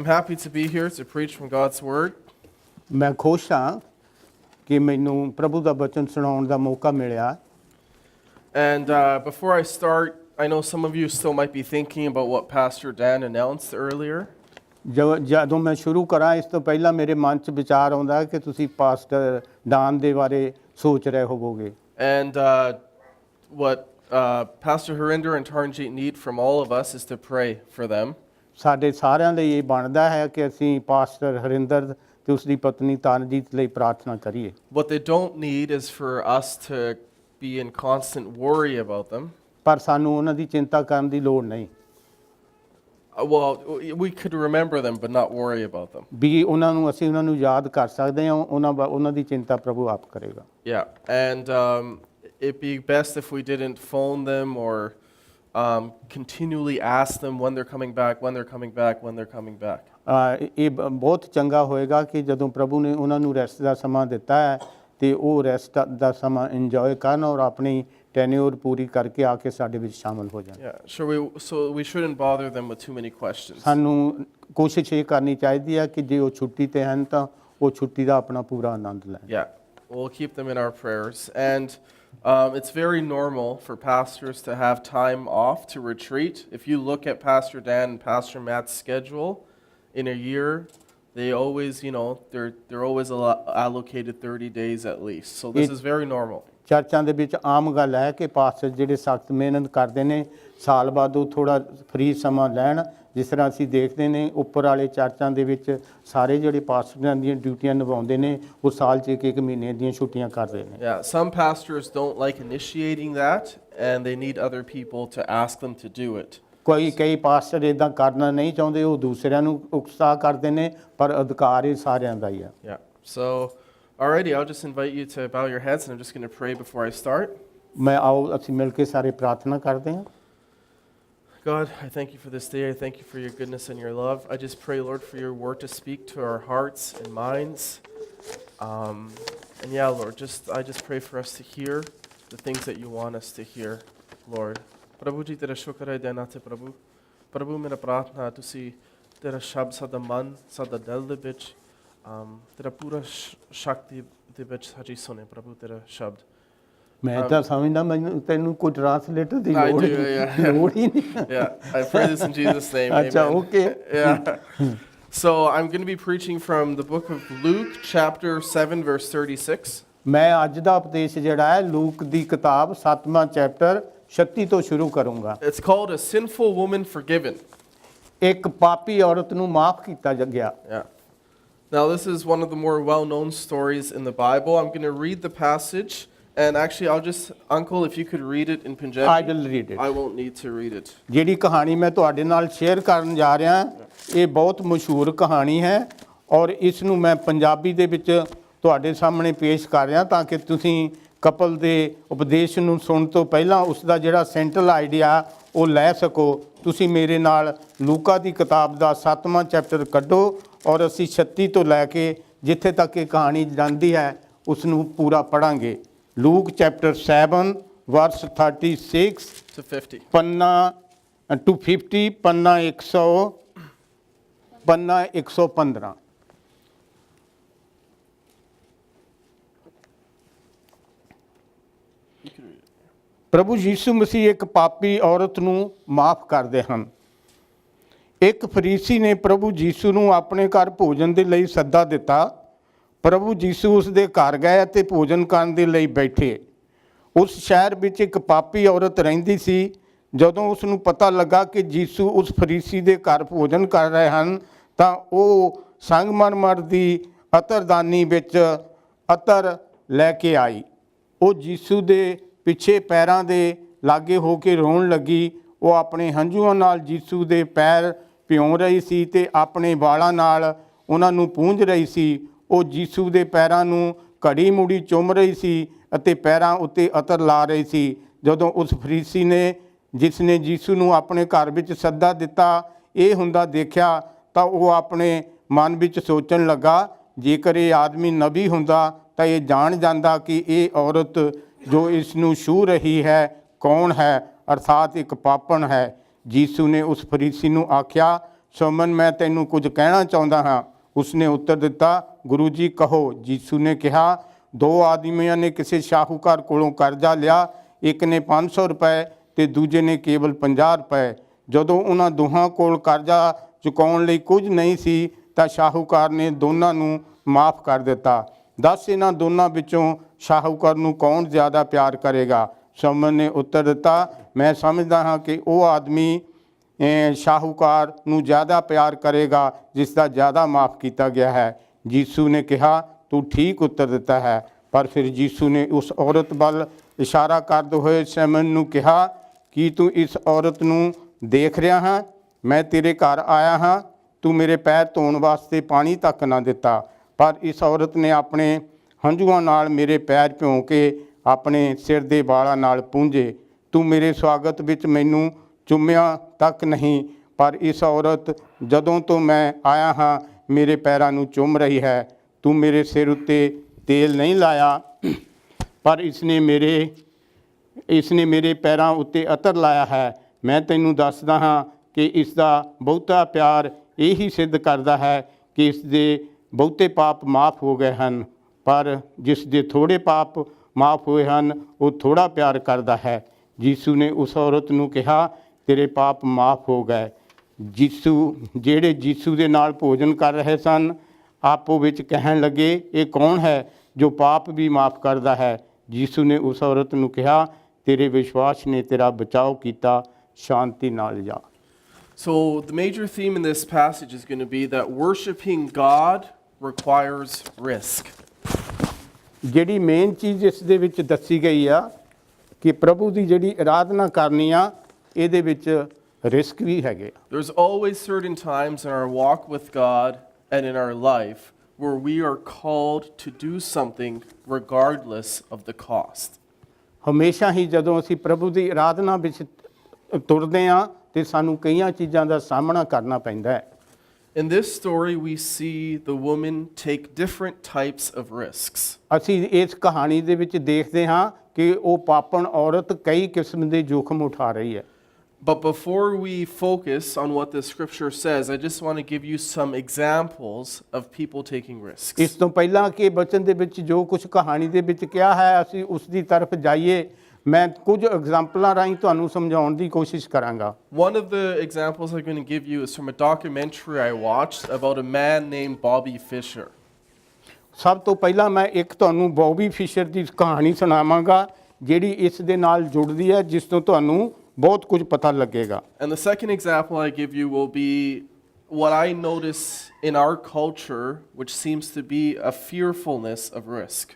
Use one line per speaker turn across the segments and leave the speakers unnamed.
happy to be here to preach from God's Word.
ਮੈਂ ਖੁਸ਼ ਹਾਂ ਕਿ ਮੈਨੂੰ ਪ੍ਰਭੂ ਦਾ ਬਚਨ ਸੁਣਾਉਣ ਦਾ ਮੌਕਾ ਮਿਲਿਆ।
And before I start, I know some of you still might be thinking about what Pastor Dan announced earlier.
ਜਦੋਂ ਮੈਂ ਸ਼ੁਰੂ ਕਰਾਂ ਇਸ ਤੋਂ ਪਹਿਲਾਂ ਮੇਰੇ ਮਨ 'ਚ ਵਿਚਾਰ ਆਉਂਦਾ ਕਿ ਤੁਸੀਂ ਪਾਸਟਰ ਡਾਨ ਦੇ ਬਾਰੇ ਸੋਚ ਰਹੇ ਹੋਵੋਗੇ।
And what Pastor Harinder and Taranjeet need from all of us is to pray for them.
ਸਾਡੇ ਸਾਰਿਆਂ ਲਈ ਇਹ ਬਣਦਾ ਹੈ ਕਿ ਅਸੀਂ ਪਾਸਟਰ ਹਰਿੰਦਰ ਤੇ ਉਸ ਦੀ ਪਤਨੀ ਤਾਨਜੀਤ ਲਈ ਪ੍ਰਾਰਥਨਾ ਕਰੀਏ।
What they don't need is for us to be in constant worry about them.
ਪਰ ਸਾਨੂੰ ਉਹਨਾਂ ਦੀ ਚਿੰਤਾ ਕਰਨ ਦੀ ਲੋੜ ਨਹੀਂ।
Well, we could remember them but not worry about them.
ਵੀ ਅਸੀਂ ਉਹਨਾਂ ਨੂੰ ਯਾਦ ਕਰ ਸਕਦੇ ਹਾਂ, ਉਹਨਾਂ ਦੀ ਚਿੰਤਾ ਪ੍ਰਭੂ ਆਪ ਕਰੇਗਾ।
Yeah, and it'd be best if we didn't phone them or continually ask them when they're coming back, when they're coming back, when they're coming back.
ਇਹ ਬਹੁਤ ਚੰਗਾ ਹੋਏਗਾ ਕਿ ਜਦੋਂ ਪ੍ਰਭੂ ਨੇ ਉਹਨਾਂ ਨੂੰ ਰੈਸਟ ਦਾ ਸਮਾਂ ਦਿੱਤਾ ਹੈ ਤੇ ਉਹ ਰੈਸਟ ਦਾ ਸਮਾਂ ਇੰਜੋਏ ਕਰਨ ਔਰ ਆਪਣੀ ਟੈਨਿਓਰ ਪੂਰੀ ਕਰਕੇ ਆ ਕੇ ਸਾਡੇ ਵਿੱਚ ਸ਼ਾਮਲ ਹੋ ਜਾਣ।
Yeah, so we shouldn't bother them with too many questions.
ਸਾਨੂੰ ਕੋਸ਼ਿਸ਼ ਇਹ ਕਰਨੀ ਚਾਹੀਦੀ ਹੈ ਕਿ ਜੇ ਉਹ ਛੁੱਟੀ ਤੇ ਹਨ ਤਾਂ ਉਹ ਛੁੱਟੀ ਦਾ ਆਪਣਾ ਪੂਰਾ ਆਨੰਦ ਲੈਣ।
Yeah, we'll keep them in our prayers. And it's very normal for pastors to have time off to retreat. If you look at Pastor Dan and Pastor Matt's schedule in a year, they always, they're always allocated 30 days at least. So this is very normal.
ਚਰਚਾਂ ਦੇ ਵਿੱਚ ਆਮ ਗੱਲ ਹੈ ਕਿ pastor ਜਿਹੜੇ ਸਖਤ ਮਿਹਨਤ ਕਰਦੇ ਨੇ ਸਾਲ ਬਾਅਦ ਉਹ ਥੋੜਾ ਫ੍ਰੀ ਸਮਾਂ ਲੈਣ। ਜਿਸ ਤਰ੍ਹਾਂ ਅਸੀਂ ਦੇਖਦੇ ਨੇ ਉੱਪਰ ਵਾਲੇ ਚਰਚਾਂ ਦੇ ਵਿੱਚ ਸਾਰੇ ਜਿਹੜੇ ਪਾਸਟਰਾਂ ਦੀਆਂ ਡਿਊਟੀਆਂ ਨਿਭਾਉਂਦੇ ਨੇ ਉਹ ਸਾਲ 'ਚ ਇੱਕ ਮਹੀਨੇ ਦੀਆਂ ਛੁੱਟੀਆਂ ਕਰਦੇ ਨੇ।
Yeah, some pastors don't like initiating that and they need other people to ask them to do it.
ਕਈ ਪਾਸਟਰ ਇਦਾਂ ਕਰਨਾ ਨਹੀਂ ਚਾਹੁੰਦੇ, ਉਹ ਦੂਸਰਿਆਂ ਨੂੰ ਉਕਸਾ ਕਰਦੇ ਨੇ, ਪਰ ਅਧਿਕਾਰ ਇਹ ਸਾਰਿਆਂ ਦਾ ਹੀ ਆ।
Yeah. So alrighty, I'll just invite you to bow your heads and I'm just going to pray before I start.
ਮੈਂ ਆਓ ਅਸੀਂ ਮਿਲ ਕੇ ਸਾਰੇ ਪ੍ਰਾਰਥਨਾ ਕਰਦੇ ਹਾਂ।
God, I thank you for this day. I thank you for your goodness and your love. I just pray, Lord, for your word to speak to our hearts and minds. And yeah, Lord, I just pray for us to hear the things that you want us to hear, Lord. ਪ੍ਰਭੂ ਜੀ ਤੇਰਾ ਸ਼ੁਕਰ ਹੈ ਦੇਣਾ ਤੇ ਪ੍ਰਭੂ ਮੇਰਾ ਪ੍ਰਾਰਥਨਾ ਹੈ ਤੁਸੀਂ ਤੇਰਾ ਸ਼ਬਦ ਸਾਡਾ ਮਨ ਸਾਡਾ ਦਿਲ ਦੇ ਵਿੱਚ ਤੇਰਾ ਪੂਰਾ ਸ਼ਕਤੀ ਦੇ ਵਿੱਚ ਸਾਡੀ ਸੁਣੇ ਪ੍ਰਭੂ ਤੇਰਾ ਸ਼ਬਦ।
ਮੈਂ ਤਾਂ ਸਮਝਦਾ ਮੈਨੂੰ ਤੈਨੂੰ ਕੋਈ ਟ੍ਰਾਂਸਲੇਟਰ ਦੀ ਲੋੜ ਹੀ ਨਹੀਂ।
Yeah, I pray this in Jesus' name.
ਅੱਛਾ, okay.
Yeah. So I'm going to be preaching from the book of Luke, chapter 7, verse 36.
ਮੈਂ ਅੱਜ ਦਾ ਉਪਦੇਸ਼ ਜਿਹੜਾ ਹੈ ਲੂਕ ਦੀ ਕਿਤਾਬ 7ਵਾਂ ਚੈਪਟਰ 36 ਤੋਂ ਸ਼ੁਰੂ ਕਰੂੰਗਾ।
It's called A Sinful Woman Forgiven.
ਇੱਕ ਪਾਪੀ ਔਰਤ ਨੂੰ ਮਾਫ ਕੀਤਾ ਗਿਆ।
Yeah. Now this is one of the more well-known stories in the Bible. I'm going to read the passage and actually I'll just uncle if you could read it in Punjabi.
I will read it.
I won't need to read it.
ਜਿਹੜੀ ਕਹਾਣੀ ਮੈਂ ਤੁਹਾਡੇ ਨਾਲ share ਕਰਨ ਜਾ ਰਿਹਾ ਇਹ ਬਹੁਤ ਮਸ਼ਹੂਰ ਕਹਾਣੀ ਹੈ ਔਰ ਇਸ ਨੂੰ ਮੈਂ ਪੰਜਾਬੀ ਦੇ ਵਿੱਚ ਤੁਹਾਡੇ ਸਾਹਮਣੇ ਪੇਸ਼ ਕਰ ਰਿਹਾ ਤਾਂ ਕਿ ਤੁਸੀਂ ਕਪਲ ਦੇ ਉਪਦੇਸ਼ ਨੂੰ ਸੁਣਨ ਤੋਂ ਪਹਿਲਾਂ ਉਸ ਦਾ ਜਿਹੜਾ ਸੈਂਟਰਲ ਆਈਡੀਆ ਉਹ ਲੈ ਸਕੋ। ਤੁਸੀਂ ਮੇਰੇ ਨਾਲ ਲੂਕਾ ਦੀ ਕਿਤਾਬ ਦਾ 7ਵਾਂ ਚੈਪਟਰ ਕੱਢੋ ਔਰ ਅਸੀਂ 36 ਤੋਂ ਲੈ ਕੇ ਜਿੱਥੇ ਤੱਕ ਇਹ ਕਹਾਣੀ ਜਾਂਦੀ ਹੈ ਉਸ ਨੂੰ ਪੂਰਾ ਪੜਾਂਗੇ। Luke chapter 7 verse 36
to 50.
ਪੰਨਾ to 50 ਪੰਨਾ 115। ਪ੍ਰਭੂ ਯੀਸ਼ੂ ਮਸੀਹ ਇੱਕ ਪਾਪੀ ਔਰਤ ਨੂੰ ਮਾਫ ਕਰਦੇ ਹਨ। ਇੱਕ ਫਰੀਸੀ ਨੇ ਪ੍ਰਭੂ ਯੀਸ਼ੂ ਨੂੰ ਆਪਣੇ ਘਰ ਭੋਜਨ ਦੇ ਲਈ ਸੱਦਾ ਦਿੱਤਾ। ਪ੍ਰਭੂ ਯੀਸ਼ੂ ਉਸ ਦੇ ਘਰ ਗਏ ਅਤੇ ਭੋਜਨ ਕਰਨ ਦੇ ਲਈ ਬੈਠੇ। ਉਸ ਸ਼ਹਿਰ ਵਿੱਚ ਇੱਕ ਪਾਪੀ ਔਰਤ ਰਹਿੰਦੀ ਸੀ। ਜਦੋਂ ਉਸ ਨੂੰ ਪਤਾ ਲੱਗਾ ਕਿ ਯੀਸ਼ੂ ਉਸ ਫਰੀਸੀ ਦੇ ਘਰ ਭੋਜਨ ਕਰ ਰਹੇ ਹਨ ਤਾਂ ਉਹ ਸੰਗਮਰਮਰ ਦੀ ਅਤਰਦਾਨੀ ਵਿੱਚ ਅਤਰ ਲੈ ਕੇ ਆਈ। ਉਹ ਯੀਸ਼ੂ ਦੇ ਪਿੱਛੇ ਪੈਰਾਂ ਦੇ ਲਾਗੇ ਹੋ ਕੇ ਰੋਣ ਲੱਗੀ। ਉਹ ਆਪਣੇ ਹੰਝੂਆਂ ਨਾਲ ਯੀਸ਼ੂ ਦੇ ਪੈਰ ਭਿਉਂ ਰਹੀ ਸੀ ਤੇ ਆਪਣੇ ਵਾਲਾਂ ਨਾਲ ਉਹਨਾਂ ਨੂੰ ਪੂੰਝ ਰਹੀ ਸੀ। ਉਹ ਯੀਸ਼ੂ ਦੇ ਪੈਰਾਂ ਨੂੰ ਘੜੀ ਮੁੜੀ ਚੁੰਮ ਰਹੀ ਸੀ ਅਤੇ ਪੈਰਾਂ ਉੱਤੇ ਅਤਰ ਲਾ ਰਹੀ ਸੀ। ਜਦੋਂ ਉਸ ਫਰੀਸੀ ਨੇ ਜਿਸ ਨੇ ਯੀਸ਼ੂ ਨੂੰ ਆਪਣੇ ਘਰ ਵਿੱਚ ਸੱਦਾ ਦਿੱਤਾ ਇਹ ਹੁੰਦਾ ਦੇਖਿਆ ਤਾਂ ਉਹ ਆਪਣੇ ਮਨ ਵਿੱਚ ਸੋਚਣ ਲੱਗਾ ਜੇਕਰ ਇਹ ਆਦਮੀ ਨਬੀ ਹੁੰਦਾ ਤਾਂ ਇਹ ਜਾਣ ਜਾਂਦਾ ਕਿ ਇਹ ਔਰਤ ਜੋ ਇਸ ਨੂੰ ਛੂਹ ਰਹੀ ਹੈ ਕੌਣ ਹੈ, ਅਰਥਾਤ ਇੱਕ ਪਾਪਣ ਹੈ। ਯੀਸ਼ੂ ਨੇ ਉਸ ਫਰੀਸੀ ਨੂੰ ਆਖਿਆ ਸੁਮਨ ਮੈਂ ਤੈਨੂੰ ਕੁਝ ਕਹਿਣਾ ਚਾਹੁੰਦਾ ਹਾਂ। ਉਸਨੇ ਉੱਤਰ ਦਿੱਤਾ, ਗੁਰੂ ਜੀ ਕਹੋ। ਯੀਸ਼ੂ ਨੇ ਕਿਹਾ, 2 ਆਦਮੀਆਂ ਨੇ ਕਿਸੇ ਸ਼ਾਹੂਕਾਰ ਕੋਲੋਂ ਕਰਜ਼ਾ ਲਿਆ। ਇੱਕ ਨੇ 500 ਰੁਪਏ ਤੇ ਦੂਜੇ ਨੇ ਕੇਵਲ 50 ਰੁਪਏ। ਜਦੋਂ ਉਹਨਾਂ ਦੋਹਾਂ ਕੋਲ ਕਰਜ਼ਾ ਚੁਕਾਉਣ ਲਈ ਕੁਝ ਨਹੀਂ ਸੀ ਤਾਂ ਸ਼ਾਹੂਕਾਰ ਨੇ ਦੋਨਾਂ ਨੂੰ ਮਾਫ ਕਰ ਦਿੱਤਾ। ਦੱਸ ਇਹਨਾਂ ਦੋਨਾਂ ਵਿੱਚੋਂ ਸ਼ਾਹੂਕਾਰ ਨੂੰ ਕੌਣ ਜ਼ਿਆਦਾ ਪਿਆਰ ਕਰੇਗਾ? ਸੁਮਨ ਨੇ ਉੱਤਰ ਦਿੱਤਾ, ਮੈਂ ਸਮਝਦਾ ਹਾਂ ਕਿ ਉਹ ਆਦਮੀ ਸ਼ਾਹੂਕਾਰ ਨੂੰ ਜ਼ਿਆਦਾ ਪਿਆਰ ਕਰੇਗਾ ਜਿਸ ਦਾ ਜ਼ਿਆਦਾ ਮਾਫ ਕੀਤਾ ਗਿਆ ਹੈ। ਯੀਸ਼ੂ ਨੇ ਕਿਹਾ, ਤੂੰ ਠੀਕ ਉੱਤਰ ਦਿੱਤਾ ਹੈ। ਪਰ ਫਿਰ ਯੀਸ਼ੂ ਨੇ ਉਸ ਔਰਤ ਵੱਲ ਇਸ਼ਾਰਾ ਕਰਦੇ ਹੋਏ ਸਿਮਨ ਨੂੰ ਕਿਹਾ, ਕੀ ਤੂੰ ਇਸ ਔਰਤ ਨੂੰ ਦੇਖ ਰਿਹਾ ਹਾਂ? ਮੈਂ ਤੇਰੇ ਘਰ ਆਇਆ ਹਾਂ, ਤੂੰ ਮੇਰੇ ਪੈਰ ਧੋਣ ਵਾਸਤੇ ਪਾਣੀ ਤੱਕ ਨਾ ਦਿੱਤਾ, ਪਰ ਇਸ ਔਰਤ ਨੇ ਆਪਣੇ ਹੰਝੂਆਂ ਨਾਲ ਮੇਰੇ ਪੈਰ ਭਿਉਂ ਕੇ ਆਪਣੇ ਸਿਰ ਦੇ ਵਾਲਾਂ ਨਾਲ ਪੂੰਝੇ। ਤੂੰ ਮੇਰੇ ਸਵਾਗਤ ਵਿੱਚ ਮੈਨੂੰ ਚੁੰਮਿਆ ਤੱਕ ਨਹੀਂ, ਪਰ ਇਸ ਔਰਤ ਜਦੋਂ ਤੋਂ ਮੈਂ ਆਇਆ ਹਾਂ ਮੇਰੇ ਪੈਰਾਂ ਨੂੰ ਚੁੰਮ ਰਹੀ ਹੈ। ਤੂੰ ਮੇਰੇ ਸਿਰ ਉੱਤੇ ਤੇਲ ਨਹੀਂ ਲਾਇਆ, ਪਰ ਇਸਨੇ ਮੇਰੇ ਪੈਰਾਂ ਉੱਤੇ ਅਤਰ ਲਾਇਆ ਹੈ। ਮੈਂ ਤੈਨੂੰ ਦੱਸਦਾ ਹਾਂ ਕਿ ਇਸ ਦਾ ਬਹੁਤਾ ਪਿਆਰ ਇਹੀ ਸਿੱਧ ਕਰਦਾ ਹੈ ਕਿ ਇਸ ਦੇ ਬਹੁਤੇ ਪਾਪ ਮਾਫ ਹੋ ਗਏ ਹਨ, ਪਰ ਜਿਸ ਦੇ ਥੋੜ੍ਹੇ ਪਾਪ ਮਾਫ ਹੋਏ ਹਨ ਉਹ ਥੋੜ੍ਹਾ ਪਿਆਰ ਕਰਦਾ ਹੈ। ਯੀਸ਼ੂ ਨੇ ਉਸ ਔਰਤ ਨੂੰ ਕਿਹਾ, ਤੇਰੇ ਪਾਪ ਮਾਫ ਹੋ ਗਏ। ਜਿਹੜੇ ਯੀਸ਼ੂ ਦੇ ਨਾਲ ਭੋਜਨ ਕਰ ਰਹੇ ਸਨ ਆਪੋ ਵਿੱਚ ਕਹਿਣ ਲੱਗੇ, ਇਹ ਕੌਣ ਹੈ ਜੋ ਪਾਪ ਵੀ ਮਾਫ ਕਰਦਾ ਹੈ? ਯੀਸ਼ੂ ਨੇ ਉਸ ਔਰਤ ਨੂੰ ਕਿਹਾ, ਤੇਰੇ ਵਿਸ਼ਵਾਸ ਨੇ ਤੇਰਾ ਬਚਾਓ ਕੀਤਾ, ਸ਼ਾਂਤੀ ਨਾਲ ਜਾ।
So the major theme in this passage is going to be that worshiping God requires risk.
ਜਿਹੜੀ ਮੇਨ ਚੀਜ਼ ਇਸ ਦੇ ਵਿੱਚ ਦੱਸੀ ਗਈ ਆ ਕਿ ਪ੍ਰਭੂ ਦੀ ਜਿਹੜੀ ਆਰਾਧਨਾ ਕਰਨੀ ਆ ਇਹਦੇ ਵਿੱਚ ਰਿਸਕ ਵੀ ਹੈਗੇ।
There's always certain times in our walk with God and in our life where we are called to do something regardless of the cost.
ਹਮੇਸ਼ਾ ਹੀ ਜਦੋਂ ਅਸੀਂ ਪ੍ਰਭੂ ਦੀ ਆਰਾਧਨਾ ਵਿੱਚ ਤੁਰਦੇ ਹਾਂ ਤੇ ਸਾਨੂੰ ਕਈਆਂ ਚੀਜ਼ਾਂ ਦਾ ਸਾਹਮਣਾ ਕਰਨਾ ਪੈਂਦਾ ਹੈ।
In this story we see the woman take different types of risks.
ਅਸੀਂ ਇਸ ਕਹਾਣੀ ਦੇ ਵਿੱਚ ਦੇਖਦੇ ਹਾਂ ਕਿ ਉਹ ਪਾਪਣ ਔਰਤ ਕਈ ਕਿਸਮ ਦੇ ਜੋਖਮ ਉਠਾ ਰਹੀ ਹੈ।
But before we focus on what the scripture says, I just want to give you some examples of people taking risks.
ਇਸ ਤੋਂ ਪਹਿਲਾਂ ਕਿ ਬਚਨ ਦੇ ਵਿੱਚ ਜੋ ਕੁਝ ਕਹਾਣੀ ਦੇ ਵਿੱਚ ਕਿਹਾ ਹੈ ਅਸੀਂ ਉਸ ਦੀ ਤਰਫ ਜਾਈਏ, ਮੈਂ ਕੁਝ ਐਗਜ਼ਾਮਪਲਾਂ ਰਾਹੀਂ ਤੁਹਾਨੂੰ ਸਮਝਾਉਣ ਦੀ ਕੋਸ਼ਿਸ਼ ਕਰਾਂਗਾ।
One of the examples I'm going to give you is from a documentary I watched about a man named Bobby Fischer.
ਸਭ ਤੋਂ ਪਹਿਲਾਂ ਮੈਂ ਇੱਕ ਤੁਹਾਨੂੰ ਬੌਬੀ ਫਿਸ਼ਰ ਦੀ ਕਹਾਣੀ ਸੁਣਾਵਾਂਗਾ ਜਿਹੜੀ ਇਸ ਦੇ ਨਾਲ ਜੁੜਦੀ ਹੈ, ਜਿਸ ਤੋਂ ਤੁਹਾਨੂੰ ਬਹੁਤ ਕੁਝ ਪਤਾ ਲੱਗੇਗਾ।
And the second example I give you will be what I notice in our culture, which seems to be a fearfulness of risk.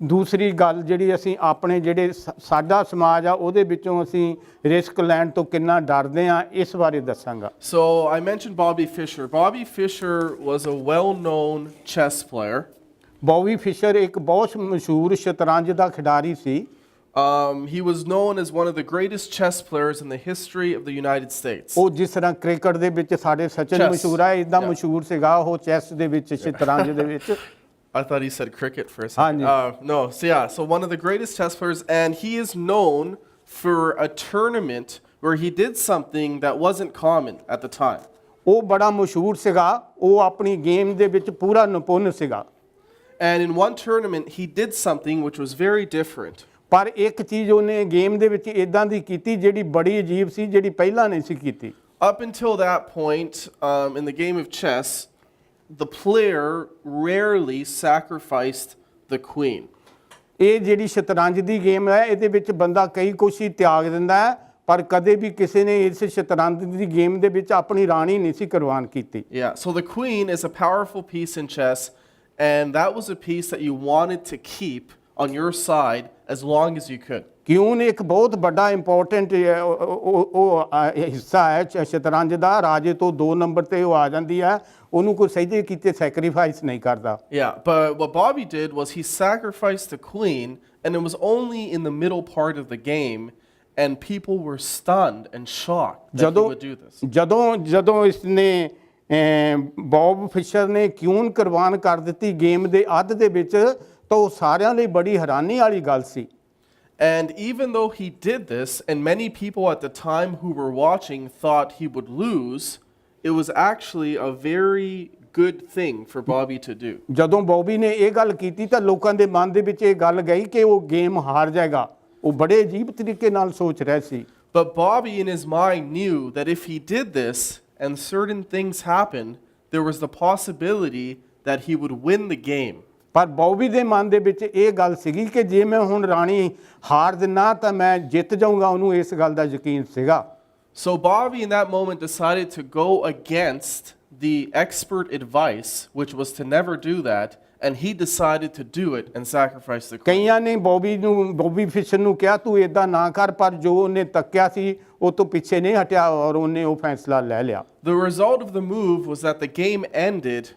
ਦੂਸਰੀ ਗੱਲ ਜਿਹੜੀ ਅਸੀਂ ਆਪਣੇ ਜਿਹੜੇ ਸਾਡਾ ਸਮਾਜ ਆ ਉਹਦੇ ਵਿੱਚੋਂ ਅਸੀਂ ਰਿਸਕ ਲੈਣ ਤੋਂ ਕਿੰਨਾ ਡਰਦੇ ਆ ਇਸ ਬਾਰੇ ਦੱਸਾਂਗਾ।
So I mentioned Bobby Fischer. Bobby Fischer was a well-known chess player.
Bobby Fisher ਇੱਕ ਬਹੁਤ ਮਸ਼ਹੂਰ ਸ਼ਤਰੰਜ ਦਾ ਖਿਡਾਰੀ ਸੀ।
He was known as one of the greatest chess players in the history of the United States.
ਉਹ ਜਿਸ ਤਰ੍ਹਾਂ ਕ੍ਰਿਕਟ ਦੇ ਵਿੱਚ ਸਾਡੇ ਸਚਿਨ
Chess.
ਮਸ਼ਹੂਰ ਹੈ ਇਦਾਂ
Yeah.
ਮਸ਼ਹੂਰ ਸੀਗਾ ਉਹ ਚੈਸ ਦੇ ਵਿੱਚ ਸ਼ਤਰੰਜ ਦੇ ਵਿੱਚ।
I thought he said cricket for a second.
Hanji.
No, so yeah, so one of the greatest chess players, and he is known for a tournament where he did something that wasn't common at the time.
ਉਹ ਬੜਾ ਮਸ਼ਹੂਰ ਸੀਗਾ, ਉਹ ਆਪਣੀ game ਦੇ ਵਿੱਚ ਪੂਰਾ ਨਿਪੁੰਨ ਸੀਗਾ।
And in one tournament, he did something which was very different.
ਪਰ ਇੱਕ ਚੀਜ਼ ਉਹਨੇ ਗੇਮ ਦੇ ਵਿੱਚ ਇਦਾਂ ਦੀ ਕੀਤੀ ਜਿਹੜੀ ਬੜੀ ਅਜੀਬ ਸੀ, ਜਿਹੜੀ ਪਹਿਲਾਂ ਨਹੀਂ ਸੀ ਕੀਤੀ।
Up until that point, in the game of chess, the player rarely sacrificed the queen.
ਇਹ ਜਿਹੜੀ ਸ਼ਤਰੰਜ ਦੀ ਗੇਮ ਹੈ ਇਹਦੇ ਵਿੱਚ ਬੰਦਾ ਕਈ ਕੁਛ ਹੀ ਤਿਆਗ ਦਿੰਦਾ ਹੈ, ਪਰ ਕਦੇ ਵੀ ਕਿਸੇ ਨੇ ਇਸ ਸ਼ਤਰੰਜ ਦੀ ਗੇਮ ਦੇ ਵਿੱਚ ਆਪਣੀ ਰਾਣੀ ਨਹੀਂ ਸੀ ਕੁਰਬਾਨ ਕੀਤੀ।
Yeah, so the queen is a powerful piece in chess, and that was a piece that you wanted to keep on your side as long as you could.
ਕਿਉਂ ਇੱਕ ਬਹੁਤ ਵੱਡਾ ਇੰਪੋਰਟੈਂਟ ਹਿੱਸਾ ਹੈ ਸ਼ਤਰੰਜ ਦਾ। ਰਾਜੇ ਤੋਂ 2 ਨੰਬਰ ਤੇ ਉਹ ਆ ਜਾਂਦੀ ਹੈ, ਉਹਨੂੰ ਕੋਈ ਸਹਿਜੇ ਕੀਤੇ ਸੈਕਰੀਫਾਈਸ ਨਹੀਂ ਕਰਦਾ।
Yeah, but what Bobby did was he sacrificed the queen, and it was only in the middle part of the game, and people were stunned and shocked that he would do this.
ਜਦੋਂ ਇਸਨੇ Bob Fisher ਨੇ ਕਿਉਂ ਕੁਰਬਾਨ ਕਰ ਦਿੱਤੀ game ਦੇ ਅੱਧ ਦੇ ਵਿੱਚ, ਤਾਂ ਉਹ ਸਾਰਿਆਂ ਲਈ ਬੜੀ ਹੈਰਾਨੀ ਵਾਲੀ ਗੱਲ ਸੀ।
And even though he did this, and many people at the time who were watching thought he would lose, it was actually a very good thing for Bobby to do.
ਜਦੋਂ ਬੌਬੀ ਨੇ ਇਹ ਗੱਲ ਕੀਤੀ ਤਾਂ ਲੋਕਾਂ ਦੇ ਮਨ ਦੇ ਵਿੱਚ ਇਹ ਗੱਲ ਗਈ ਕਿ ਉਹ ਗੇਮ ਹਾਰ ਜਾਏਗਾ। ਉਹ ਬੜੇ ਅਜੀਬ ਤਰੀਕੇ ਨਾਲ ਸੋਚ ਰਹੇ ਸੀ।
But Bobby in his mind knew that if he did this and certain things happened, there was the possibility that he would win the game.
ਪਰ ਬੌਬੀ ਦੇ ਮਨ ਦੇ ਵਿੱਚ ਇਹ ਗੱਲ ਸੀਗੀ ਕਿ ਜੇ ਮੈਂ ਹੁਣ ਰਾਣੀ ਹਾਰ ਦਿੰਨਾ ਤਾਂ ਮੈਂ ਜਿੱਤ ਜਾਊਂਗਾ। ਉਹਨੂੰ ਇਸ ਗੱਲ ਦਾ ਯਕੀਨ ਸੀਗਾ।
So Bobby in that moment decided to go against the expert advice, which was to never do that, and he decided to do it and sacrifice the queen.
ਕਈਆਂ ਨੇ ਬੌਬੀ ਫਿਸ਼ਰ ਨੂੰ ਕਿਹਾ ਤੂੰ ਇਦਾਂ ਨਾ ਕਰ, ਪਰ ਜੋ ਉਹਨੇ ਤੱਕਿਆ ਸੀ ਉਹ ਤੋਂ ਪਿੱਛੇ ਨਹੀਂ ਹਟਿਆ ਔਰ ਉਹਨੇ ਉਹ ਫੈਸਲਾ ਲੈ ਲਿਆ।
The result of the move was that the game ended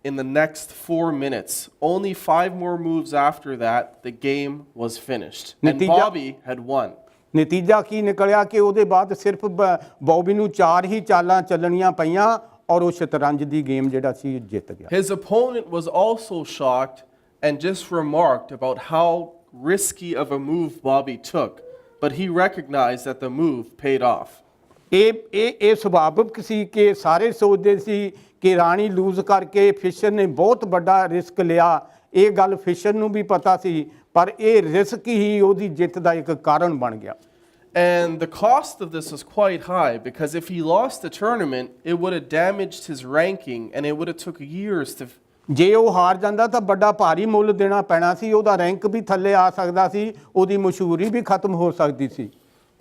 in the next 4 minutes. Only 5 more moves after that, the game was finished. And
Natija-
Bobby had won.
ਨਤੀਜਾ ਕੀ ਨਿਕਲਿਆ ਕਿ ਉਹਦੇ ਬਾਅਦ ਸਿਰਫ ਬੌਬੀ ਨੂੰ 4 ਹੀ ਚਾਲਾਂ ਚੱਲਣੀਆਂ ਪਈਆਂ ਔਰ ਉਹ ਸ਼ਤਰੰਜ ਦੀ ਗੇਮ ਜਿਹੜਾ ਸੀ ਜਿੱਤ ਗਿਆ।
His opponent was also shocked and just remarked about how risky of a move Bobby took, but he recognized that the move paid off.
ਇਹ ਸੁਭਾਵਿਕ ਸੀ ਕਿ ਸਾਰੇ ਸੋਚਦੇ ਸੀ ਕਿ ਰਾਣੀ ਲੂਜ਼ ਕਰਕੇ ਫਿਸ਼ਰ ਨੇ ਬਹੁਤ ਵੱਡਾ ਰਿਸਕ ਲਿਆ। ਇਹ ਗੱਲ ਫਿਸ਼ਰ ਨੂੰ ਵੀ ਪਤਾ ਸੀ, ਪਰ ਇਹ ਰਿਸਕ ਹੀ ਉਹਦੀ ਜਿੱਤ ਦਾ ਇੱਕ ਕਾਰਨ ਬਣ ਗਿਆ।
And the cost of this was quite high because if he lost the tournament, it would have damaged his ranking and it would have took years to.
ਜੇ ਉਹ ਹਾਰ ਜਾਂਦਾ ਤਾਂ ਵੱਡਾ ਭਾਰੀ ਮੁੱਲ ਦੇਣਾ ਪੈਣਾ ਸੀ। ਉਹਦਾ ਰੈਂਕ ਵੀ ਥੱਲੇ ਆ ਸਕਦਾ ਸੀ, ਉਹਦੀ ਮਸ਼ਹੂਰੀ ਵੀ ਖਤਮ ਹੋ ਸਕਦੀ ਸੀ।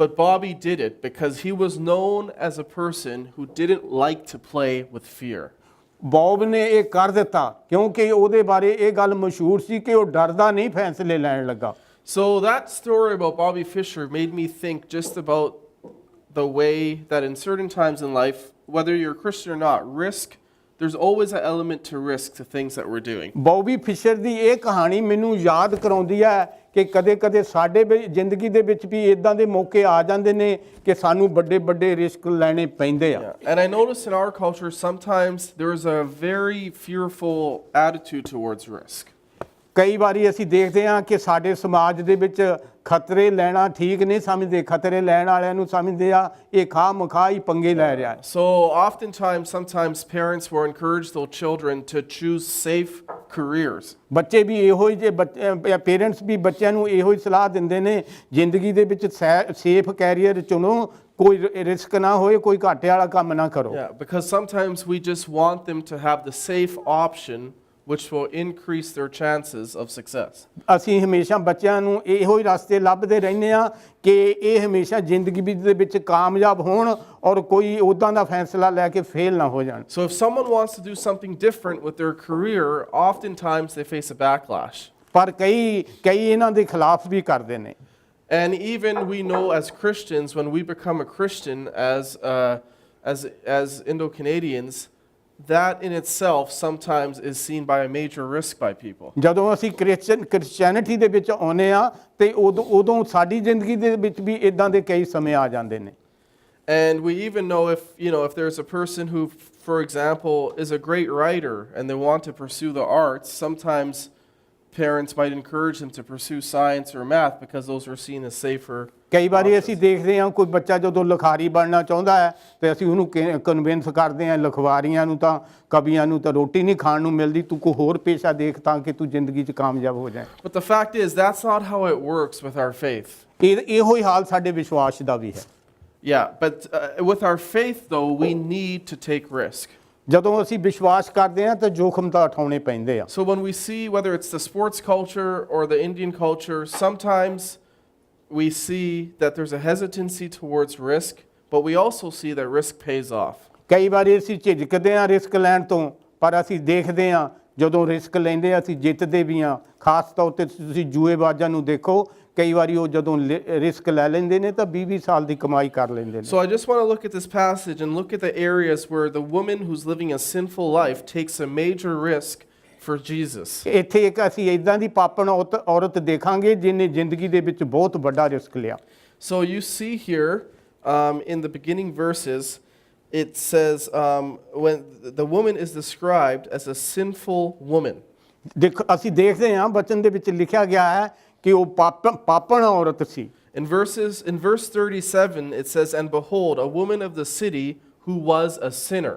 But Bobby did it because he was known as a person who didn't like to play with fear.
Bob ਨੇ ਇਹ ਕਰ ਦਿੱਤਾ ਕਿਉਂਕਿ ਉਹਦੇ ਬਾਰੇ ਇਹ ਗੱਲ ਮਸ਼ਹੂਰ ਸੀ ਕਿ ਉਹ ਡਰਦਾ ਨਹੀਂ ਫੈਸਲੇ ਲੈਣ ਲੱਗਾ।
So that story about Bobby Fischer made me think just about the way that in certain times in life, whether you're a Christian or not, there's always an element to risk to things that we're doing.
Bobby Fisher ਦੀ ਇਹ ਕਹਾਣੀ ਮੈਨੂੰ ਯਾਦ ਕਰਾਉਂਦੀ ਹੈ ਕਿ ਕਦੇ-ਕਦੇ ਸਾਡੇ ਜ਼ਿੰਦਗੀ ਦੇ ਵਿੱਚ ਵੀ ਇਦਾਂ ਦੇ ਮੌਕੇ ਆ ਜਾਂਦੇ ਨੇ ਕਿ ਸਾਨੂੰ ਵੱਡੇ ਰਿਸਕ ਲੈਣੇ ਪੈਂਦੇ ਆ।
And I notice in our culture sometimes there's a very fearful attitude towards risk.
ਕਈ ਵਾਰੀ ਅਸੀਂ ਦੇਖਦੇ ਹਾਂ ਕਿ ਸਾਡੇ ਸਮਾਜ ਦੇ ਵਿੱਚ ਖਤਰੇ ਲੈਣਾ ਠੀਕ ਨਹੀਂ ਸਮਝਦੇ। ਖਤਰੇ ਲੈਣ ਵਾਲਿਆਂ ਨੂੰ ਸਮਝਦੇ ਆ ਇਹ ਖਾਹ ਹੀ ਪੰਗੇ ਲੈ ਰਿਹਾ।
So sometimes parents will encourage their children to choose safe careers.
ਬੱਚੇ ਵੀ ਇਹੋ ਹੀ ਜੇ ਪੇਰੈਂਟਸ ਵੀ ਬੱਚਿਆਂ ਨੂੰ ਇਹੋ ਹੀ ਸਲਾਹ ਦਿੰਦੇ ਨੇ ਜ਼ਿੰਦਗੀ ਦੇ ਵਿੱਚ ਸੇਫ ਕੈਰੀਅਰ ਚੁਣੋ, ਕੋਈ ਰਿਸਕ ਨਾ ਹੋਏ, ਕੋਈ ਘਾਟੇ ਵਾਲਾ ਕੰਮ ਨਾ ਕਰੋ।
Yeah, because sometimes we just want them to have the safe option which will increase their chances of success.
ਅਸੀਂ ਹਮੇਸ਼ਾ ਬੱਚਿਆਂ ਨੂੰ ਇਹੋ ਹੀ ਰਸਤੇ ਲੱਭਦੇ ਰਹਿੰਦੇ ਆ ਕਿ ਇਹ ਹਮੇਸ਼ਾ ਜ਼ਿੰਦਗੀ ਦੇ ਵਿੱਚ ਕਾਮਯਾਬ ਹੋਣ ਔਰ ਕੋਈ ਉੱਦਾਂ ਦਾ ਫੈਸਲਾ ਲੈ ਕੇ ਫੇਲ ਨਾ ਹੋ ਜਾਣ।
So if someone wants to do something different with their career, oftentimes they face a backlash.
ਪਰ ਕਈ ਇਹਨਾਂ ਦੇ ਖਿਲਾਫ ਵੀ ਕਰਦੇ ਨੇ।
And even we know as Christians, when we become a Christian as Indo-Canadians, that in itself sometimes is seen by a major risk by people.
ਜਦੋਂ ਅਸੀਂ Christianity ਦੇ ਵਿੱਚ ਆਉਂਦੇ ਆ ਤੇ ਉਦੋਂ ਸਾਡੀ ਜ਼ਿੰਦਗੀ ਦੇ ਵਿੱਚ ਵੀ ਇਦਾਂ ਦੇ ਕਈ ਸਮੇਂ ਆ ਜਾਂਦੇ ਨੇ।
And we even know if there's a person who, for example, is a great writer and they want to pursue the arts, sometimes parents might encourage them to pursue science or math because those are seen as safer.
ਕਈ ਵਾਰੀ ਅਸੀਂ ਦੇਖਦੇ ਹਾਂ ਕੋਈ ਬੱਚਾ ਜਦੋਂ ਲਿਖਾਰੀ ਬਣਨਾ ਚਾਹੁੰਦਾ ਹੈ ਤੇ ਅਸੀਂ ਉਹਨੂੰ ਕਨਵਿੰਸ ਕਰਦੇ ਹਾਂ ਲਿਖਵਾਰੀਆਂ ਨੂੰ ਤਾਂ ਕਵੀਆਂ ਨੂੰ ਤਾਂ ਰੋਟੀ ਨਹੀਂ ਖਾਣ ਨੂੰ ਮਿਲਦੀ, ਤੂੰ ਕੋਈ ਹੋਰ ਪੇਸ਼ਾ ਦੇਖ ਤਾਂ ਕਿ ਤੂੰ ਜ਼ਿੰਦਗੀ 'ਚ ਕਾਮਯਾਬ ਹੋ ਜਾਏ।
But the fact is that's not how it works with our faith.
ਇਹੋ ਹੀ ਹਾਲ ਸਾਡੇ ਵਿਸ਼ਵਾਸ ਦਾ ਵੀ ਹੈ।
Yeah, but with our faith though, we need to take risk.
ਜਦੋਂ ਅਸੀਂ ਵਿਸ਼ਵਾਸ ਕਰਦੇ ਹਾਂ ਤਾਂ ਜੋਖਮ ਤਾਂ ਉਠਾਉਣੇ ਪੈਂਦੇ ਆ।
So when we see whether it's the sports culture or the Indian culture, sometimes we see that there's a hesitancy towards risk, but we also see that risk pays off.
ਕਈ ਵਾਰੀ ਅਸੀਂ ਝਿਜਕਦੇ ਹਾਂ ਰਿਸਕ ਲੈਣ ਤੋਂ, ਪਰ ਅਸੀਂ ਦੇਖਦੇ ਹਾਂ ਜਦੋਂ ਰਿਸਕ ਲੈਂਦੇ ਅਸੀਂ ਜਿੱਤਦੇ ਵੀ ਹਾਂ। ਖਾਸ ਤੌਰ ਤੇ ਤੁਸੀਂ ਜੂਏਬਾਜ਼ਾਂ ਨੂੰ ਦੇਖੋ, ਕਈ ਵਾਰੀ ਉਹ ਜਦੋਂ ਰਿਸਕ ਲੈ ਲੈਂਦੇ ਨੇ ਤਾਂ 20-20 ਸਾਲ ਦੀ ਕਮਾਈ ਕਰ ਲੈਂਦੇ ਨੇ।
So I just want to look at this passage and look at the areas where the woman who's living a sinful life takes a major risk for Jesus.
ਇੱਥੇ ਇੱਕ ਅਸੀਂ ਇਦਾਂ ਦੀ ਪਾਪਣ ਔਰਤ ਦੇਖਾਂਗੇ ਜਿਹਨੇ ਜ਼ਿੰਦਗੀ ਦੇ ਵਿੱਚ ਬਹੁਤ ਵੱਡਾ ਰਿਸਕ ਲਿਆ।
So you see here in the beginning verses, it says when the woman is described as a sinful woman.
ਅਸੀਂ ਦੇਖਦੇ ਹਾਂ ਬਚਨ ਦੇ ਵਿੱਚ ਲਿਖਿਆ ਗਿਆ ਹੈ ਕਿ ਉਹ ਪਾਪਣ ਔਰਤ ਸੀ।
In verse 37 it says, and behold, a woman of the city who was a sinner.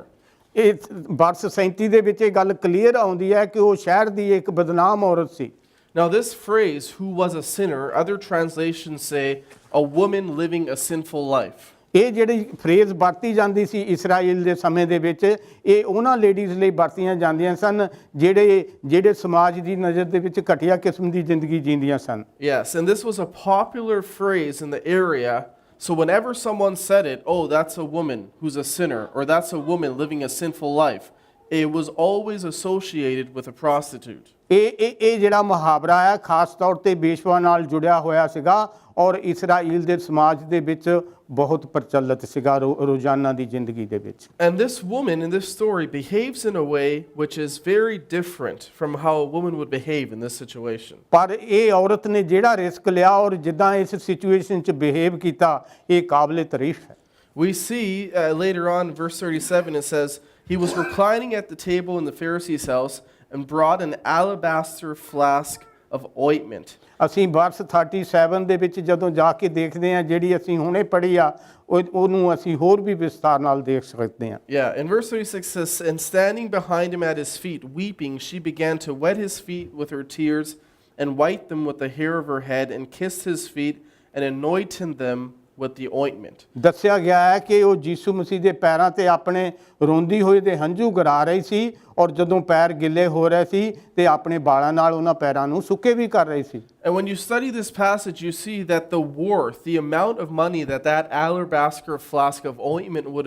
ਇਹ ਵਰਸ 37 ਦੇ ਵਿੱਚ ਇਹ ਗੱਲ ਕਲੀਅਰ ਆਉਂਦੀ ਹੈ ਕਿ ਉਹ ਸ਼ਹਿਰ ਦੀ ਇੱਕ ਬਦਨਾਮ ਔਰਤ ਸੀ।
Now, this phrase, who was a sinner, other translations say a woman living a sinful life.
ਇਹ ਜਿਹੜੀ ਫਰੇਜ਼ ਵਰਤੀ ਜਾਂਦੀ ਸੀ ਇਸਰਾਈਲ ਦੇ ਸਮੇਂ ਦੇ ਵਿੱਚ, ਇਹ ਉਹਨਾਂ ਲੇਡੀਜ਼ ਲਈ ਵਰਤੀਆਂ ਜਾਂਦੀਆਂ ਸਨ ਜਿਹੜੇ ਸਮਾਜ ਦੀ ਨਜ਼ਰ ਦੇ ਵਿੱਚ ਘਟੀਆ ਕਿਸਮ ਦੀ ਜ਼ਿੰਦਗੀ ਜੀਂਦੀਆਂ ਸਨ।
Yes, and this was a popular phrase in the area. So whenever someone said it, oh, that's a woman who's a sinner, or that's a woman living a sinful life, it was always associated with a prostitute.
ਇਹ ਜਿਹੜਾ ਮੁਹਾਵਰਾ ਹੈ ਖਾਸ ਤੌਰ ਤੇ ਬੇਸ਼ਵਾ ਨਾਲ ਜੁੜਿਆ ਹੋਇਆ ਸੀਗਾ ਔਰ ਇਸਰਾਈਲ ਦੇ ਸਮਾਜ ਦੇ ਵਿੱਚ ਬਹੁਤ ਪ੍ਰਚਲਿਤ ਸੀਗਾ ਰੋਜ਼ਾਨਾ ਦੀ ਜ਼ਿੰਦਗੀ ਦੇ ਵਿੱਚ।
And this woman in this story behaves in a way which is very different from how a woman would behave in this situation.
ਪਰ ਇਹ ਔਰਤ ਨੇ ਜਿਹੜਾ ਰਿਸਕ ਲਿਆ ਔਰ ਜਿੱਦਾਂ ਇਸ ਸਿਚੁਏਸ਼ਨ 'ਚ ਬਿਹੇਵ ਕੀਤਾ, ਇਹ ਕਾਬਲੇ ਤਾਰੀਫ ਹੈ।
We see later on in verse 37, it says, he was reclining at the table in the Pharisee's house and brought an alabaster flask of ointment.
ਅਸੀਂ ਵਰਸ 37 ਦੇ ਵਿੱਚ ਜਦੋਂ ਜਾ ਕੇ ਦੇਖਦੇ ਹਾਂ, ਜਿਹੜੀ ਅਸੀਂ ਹੁਣੇ ਪੜ੍ਹੀ ਆ, ਉਹਨੂੰ ਅਸੀਂ ਹੋਰ ਵੀ ਵਿਸਤਾਰ ਨਾਲ ਦੇਖ ਸਕਦੇ ਹਾਂ।
Yeah, in verse 36 says, and standing behind him at his feet, weeping, she began to wet his feet with her tears and wiped them with the hair of her head and kissed his feet and anointed them with the ointment.
ਦੱਸਿਆ ਗਿਆ ਹੈ ਕਿ ਉਹ ਯੀਸ਼ੂ ਮਸੀਹ ਦੇ ਪੈਰਾਂ ਤੇ ਆਪਣੇ ਰੋਂਦੀ ਹੋਏ ਦੇ ਹੰਝੂ ਗਰਾ ਰਹੀ ਸੀ ਔਰ ਜਦੋਂ ਪੈਰ ਗਿੱਲੇ ਹੋ ਰਹੇ ਸੀ ਤੇ ਆਪਣੇ ਵਾਲਾਂ ਨਾਲ ਉਹਨਾਂ ਪੈਰਾਂ ਨੂੰ ਸੁੱਕੇ ਵੀ ਕਰ ਰਹੀ ਸੀ।
And when you study this passage, you see that the worth, the amount of money that alabaster flask of ointment would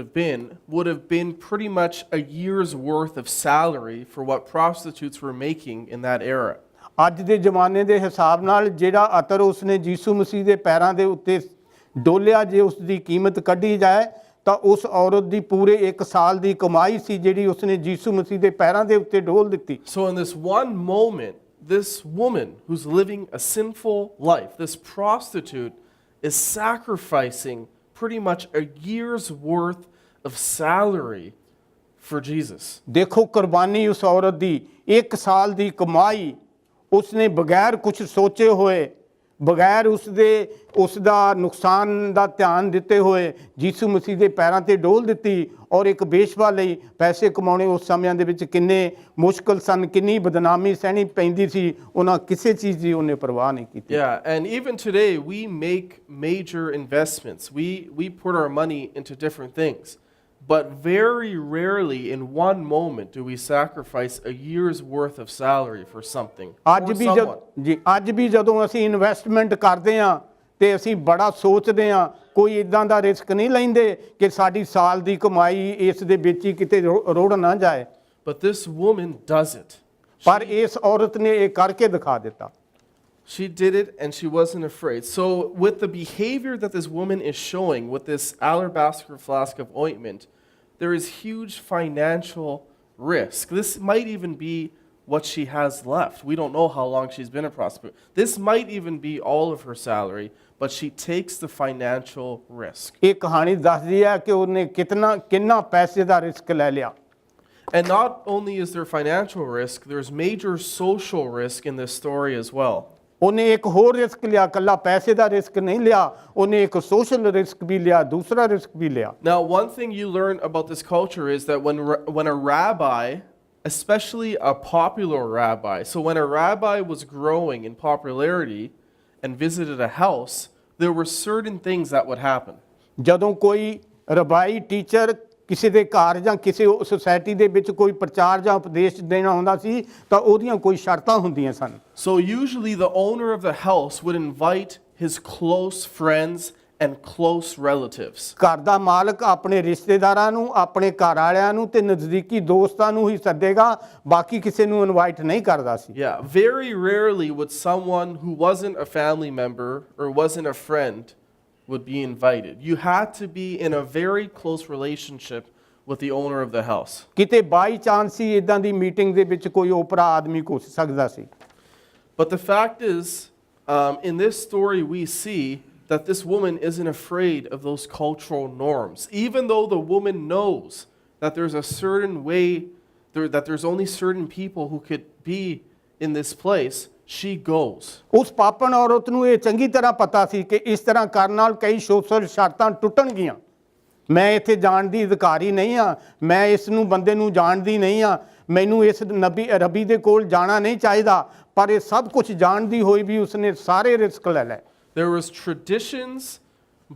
have been pretty much a year's worth of salary for what prostitutes were making in that era.
ਅੱਜ ਦੇ ਜ਼ਮਾਨੇ ਦੇ ਹਿਸਾਬ ਨਾਲ ਜਿਹੜਾ ਅਤਰ ਉਸਨੇ ਯੀਸ਼ੂ ਮਸੀਹ ਦੇ ਪੈਰਾਂ ਦੇ ਉੱਤੇ ਡੋਲਿਆ, ਜੇ ਉਸ ਦੀ ਕੀਮਤ ਕੱਢੀ ਜਾਏ ਤਾਂ ਉਸ ਔਰਤ ਦੀ ਪੂਰੇ 1 ਸਾਲ ਦੀ ਕਮਾਈ ਸੀ ਜਿਹੜੀ ਉਸਨੇ ਯੀਸ਼ੂ ਮਸੀਹ ਦੇ ਪੈਰਾਂ ਦੇ ਉੱਤੇ ਡੋਲ ਦਿੱਤੀ।
So in this one moment, this woman who's living a sinful life, this prostitute, is sacrificing pretty much a year's worth of salary for Jesus.
ਦੇਖੋ ਕੁਰਬਾਨੀ ਉਸ ਔਰਤ ਦੀ 1 ਸਾਲ ਦੀ ਕਮਾਈ ਉਸਨੇ ਬਗੈਰ ਕੁਝ ਸੋਚੇ ਹੋਏ, ਬਗੈਰ ਉਸ ਦਾ ਨੁਕਸਾਨ ਦਾ ਧਿਆਨ ਦਿੱਤੇ ਹੋਏ ਯੀਸ਼ੂ ਮਸੀਹ ਦੇ ਪੈਰਾਂ ਤੇ ਡੋਲ ਦਿੱਤੀ। ਔਰ ਇੱਕ ਬੇਸ਼ਵਾ ਲਈ ਪੈਸੇ ਕਮਾਉਣੇ ਉਸ ਸਮਿਆਂ ਦੇ ਵਿੱਚ ਕਿੰਨੇ ਮੁਸ਼ਕਲ ਸਨ, ਕਿੰਨੀ ਬਦਨਾਮੀ ਸਹਿਣੀ ਪੈਂਦੀ ਸੀ, ਉਹਨਾਂ ਕਿਸੇ ਚੀਜ਼ ਦੀ ਉਹਨੇ ਪਰਵਾਹ ਨਹੀਂ ਕੀਤੀ।
Yeah, and even today we make major investments. We put our money into different things. But very rarely in one moment do we sacrifice a year's worth of salary for something.
ਅੱਜ ਵੀ ਜਦੋਂ ਅਸੀਂ investment ਕਰਦੇ ਹਾਂ ਤੇ ਅਸੀਂ ਬੜਾ ਸੋਚਦੇ ਹਾਂ, ਕੋਈ ਇਦਾਂ ਦਾ ਰਿਸਕ ਨਹੀਂ ਲੈਂਦੇ ਕਿ ਸਾਡੀ ਸਾਲ ਦੀ ਕਮਾਈ ਇਸ ਦੇ ਵਿੱਚ ਹੀ ਕਿਤੇ ਰੋੜ ਨਾ ਜਾਏ।
But this woman does it.
ਪਰ ਇਸ ਔਰਤ ਨੇ ਇਹ ਕਰਕੇ ਦਿਖਾ ਦਿੱਤਾ।
She did it and she wasn't afraid. So with the behavior that this woman is showing with this alabaster flask of ointment, there is huge financial risk. This might even be what she has left. We don't know how long she's been a prostitute. This might even be all of her salary, but she takes the financial risk.
ਇਹ ਕਹਾਣੀ ਦੱਸਦੀ ਹੈ ਕਿ ਉਹਨੇ ਕਿੰਨਾ ਪੈਸੇ ਦਾ risk ਲੈ ਲਿਆ।
And not only is there financial risk, there's major social risk in this story as well.
ਉਹਨੇ ਇੱਕ ਹੋਰ ਰਿਸਕ ਲਿਆ, ਇਕੱਲਾ ਪੈਸੇ ਦਾ ਰਿਸਕ ਨਹੀਂ ਲਿਆ, ਉਹਨੇ ਇੱਕ ਸੋਸ਼ਲ ਰਿਸਕ ਵੀ ਲਿਆ, ਦੂਸਰਾ ਰਿਸਕ ਵੀ ਲਿਆ।
Now, one thing you learn about this culture is that when a rabbi, especially a popular rabbi, so when a rabbi was growing in popularity and visited a house, there were certain things that would happen.
ਜਦੋਂ ਕੋਈ ਰਬਾਈ teacher ਕਿਸੇ ਦੇ ਘਰ ਜਾਂ ਕਿਸੇ society ਦੇ ਵਿੱਚ ਕੋਈ ਪ੍ਰਚਾਰ ਜਾਂ ਉਪਦੇਸ਼ ਦੇਣਾ ਹੁੰਦਾ ਸੀ ਤਾਂ ਉਹਦੀਆਂ ਕੋਈ ਸ਼ਰਤਾਂ ਹੁੰਦੀਆਂ ਸਨ।
So usually the owner of the house would invite his close friends and close relatives.
ਘਰ ਦਾ ਮਾਲਕ ਆਪਣੇ ਰਿਸ਼ਤੇਦਾਰਾਂ ਨੂੰ, ਆਪਣੇ ਘਰ ਵਾਲਿਆਂ ਨੂੰ ਤੇ ਨਜ਼ਦੀਕੀ ਦੋਸਤਾਂ ਨੂੰ ਹੀ ਸੱਦੇਗਾ, ਬਾਕੀ ਕਿਸੇ ਨੂੰ ਇਨਵਾਈਟ ਨਹੀਂ ਕਰਦਾ ਸੀ।
Yeah, very rarely would someone who wasn't a family member or wasn't a friend would be invited. You had to be in a very close relationship with the owner of the house.
ਕਿਤੇ by chance ਹੀ ਇਦਾਂ ਦੀ meeting ਦੇ ਵਿੱਚ ਕੋਈ ਓਪਰਾ ਆਦਮੀ ਘੁਸ ਸਕਦਾ ਸੀ।
But the fact is, in this story we see that this woman isn't afraid of those cultural norms. Even though the woman knows that there's a certain way, that there's only certain people who could be in this place, she goes.
ਉਸ ਪਾਪਣ ਔਰਤ ਨੂੰ ਇਹ ਚੰਗੀ ਤਰ੍ਹਾਂ ਪਤਾ ਸੀ ਕਿ ਇਸ ਤਰ੍ਹਾਂ ਕਰਨ ਨਾਲ ਕਈ ਸੋਸ਼ਲ ਸ਼ਰਤਾਂ ਟੁੱਟਣਗੀਆਂ। ਮੈਂ ਇੱਥੇ ਜਾਣ ਦੀ ਅਧਿਕਾਰੀ ਨਹੀਂ ਆ, ਮੈਂ ਇਸ ਨੂੰ ਬੰਦੇ ਨੂੰ ਜਾਣਦੀ ਨਹੀਂ ਆ, ਮੈਨੂੰ ਇਸ ਰੱਬੀ ਦੇ ਕੋਲ ਜਾਣਾ ਨਹੀਂ ਚਾਹੀਦਾ, ਪਰ ਇਹ ਸਭ ਕੁਝ ਜਾਣਦੀ ਹੋਈ ਵੀ ਉਸਨੇ ਸਾਰੇ ਰਿਸਕ ਲੈ ਲਏ।
There was traditions,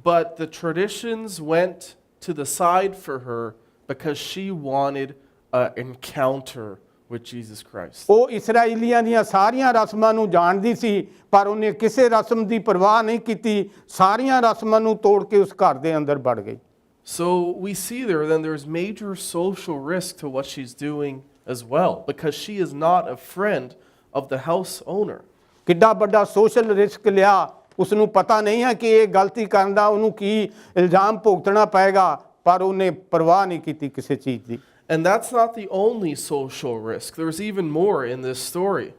but the traditions went to the side for her because she wanted an encounter with Jesus Christ.
ਉਹ ਇਸਰਾਏਲੀਆਂ ਦੀਆਂ ਸਾਰੀਆਂ ਰਸਮਾਂ ਨੂੰ ਜਾਣਦੀ ਸੀ, ਪਰ ਉਹਨੇ ਕਿਸੇ ਰਸਮ ਦੀ ਪਰਵਾਹ ਨਹੀਂ ਕੀਤੀ, ਸਾਰੀਆਂ ਰਸਮਾਂ ਨੂੰ ਤੋੜ ਕੇ ਉਸ ਘਰ ਦੇ ਅੰਦਰ ਵੜ ਗਈ।
So we see there then there's major social risk to what she's doing as well, because she is not a friend of the house owner.
ਕਿੱਡਾ ਵੱਡਾ ਸੋਸ਼ਲ ਰਿਸਕ ਲਿਆ, ਉਸ ਨੂੰ ਪਤਾ ਨਹੀਂ ਹੈ ਕਿ ਇਹ ਗਲਤੀ ਕਰਨ ਦਾ ਉਹਨੂੰ ਕੀ ਇਲਜ਼ਾਮ ਭੁਗਤਣਾ ਪਏਗਾ, ਪਰ ਉਹਨੇ ਪਰਵਾਹ ਨਹੀਂ ਕੀਤੀ ਕਿਸੇ ਚੀਜ਼ ਦੀ।
And that's not the only social risk. There's even more in this story.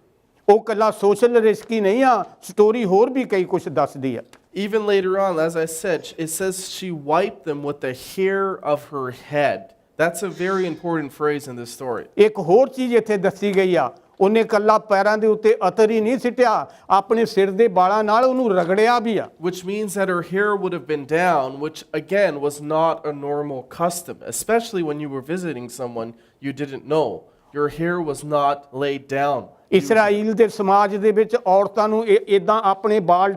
ਉਹ ਕੱਲਾ ਸੋਸ਼ਲ ਰਿਸਕ ਹੀ ਨਹੀਂ ਆ, ਸਟੋਰੀ ਹੋਰ ਵੀ ਕਈ ਕੁਝ ਦੱਸਦੀ ਆ।
Even later on, as I said, it says she wiped them with the hair of her head. That's a very important phrase in this story.
ਇੱਕ ਹੋਰ ਚੀਜ਼ ਇੱਥੇ ਦੱਸੀ ਗਈ ਆ, ਉਹਨੇ ਕੱਲਾ ਪੈਰਾਂ ਦੇ ਉੱਤੇ ਅਤਰ ਹੀ ਨਹੀਂ ਸਿੱਟਿਆ, ਆਪਣੇ ਸਿਰ ਦੇ ਵਾਲਾਂ ਨਾਲ ਉਹਨੂੰ ਰਗੜਿਆ ਵੀ ਆ।
Which means that her hair would have been down, which again was not a normal custom, especially when you were visiting someone you didn't know. Your hair was not laid down.
Israel ਦੇ ਸਮਾਜ ਦੇ ਵਿੱਚ ਔਰਤਾਂ ਨੂੰ ਇਦਾਂ ਆਪਣੇ ਵਾਲ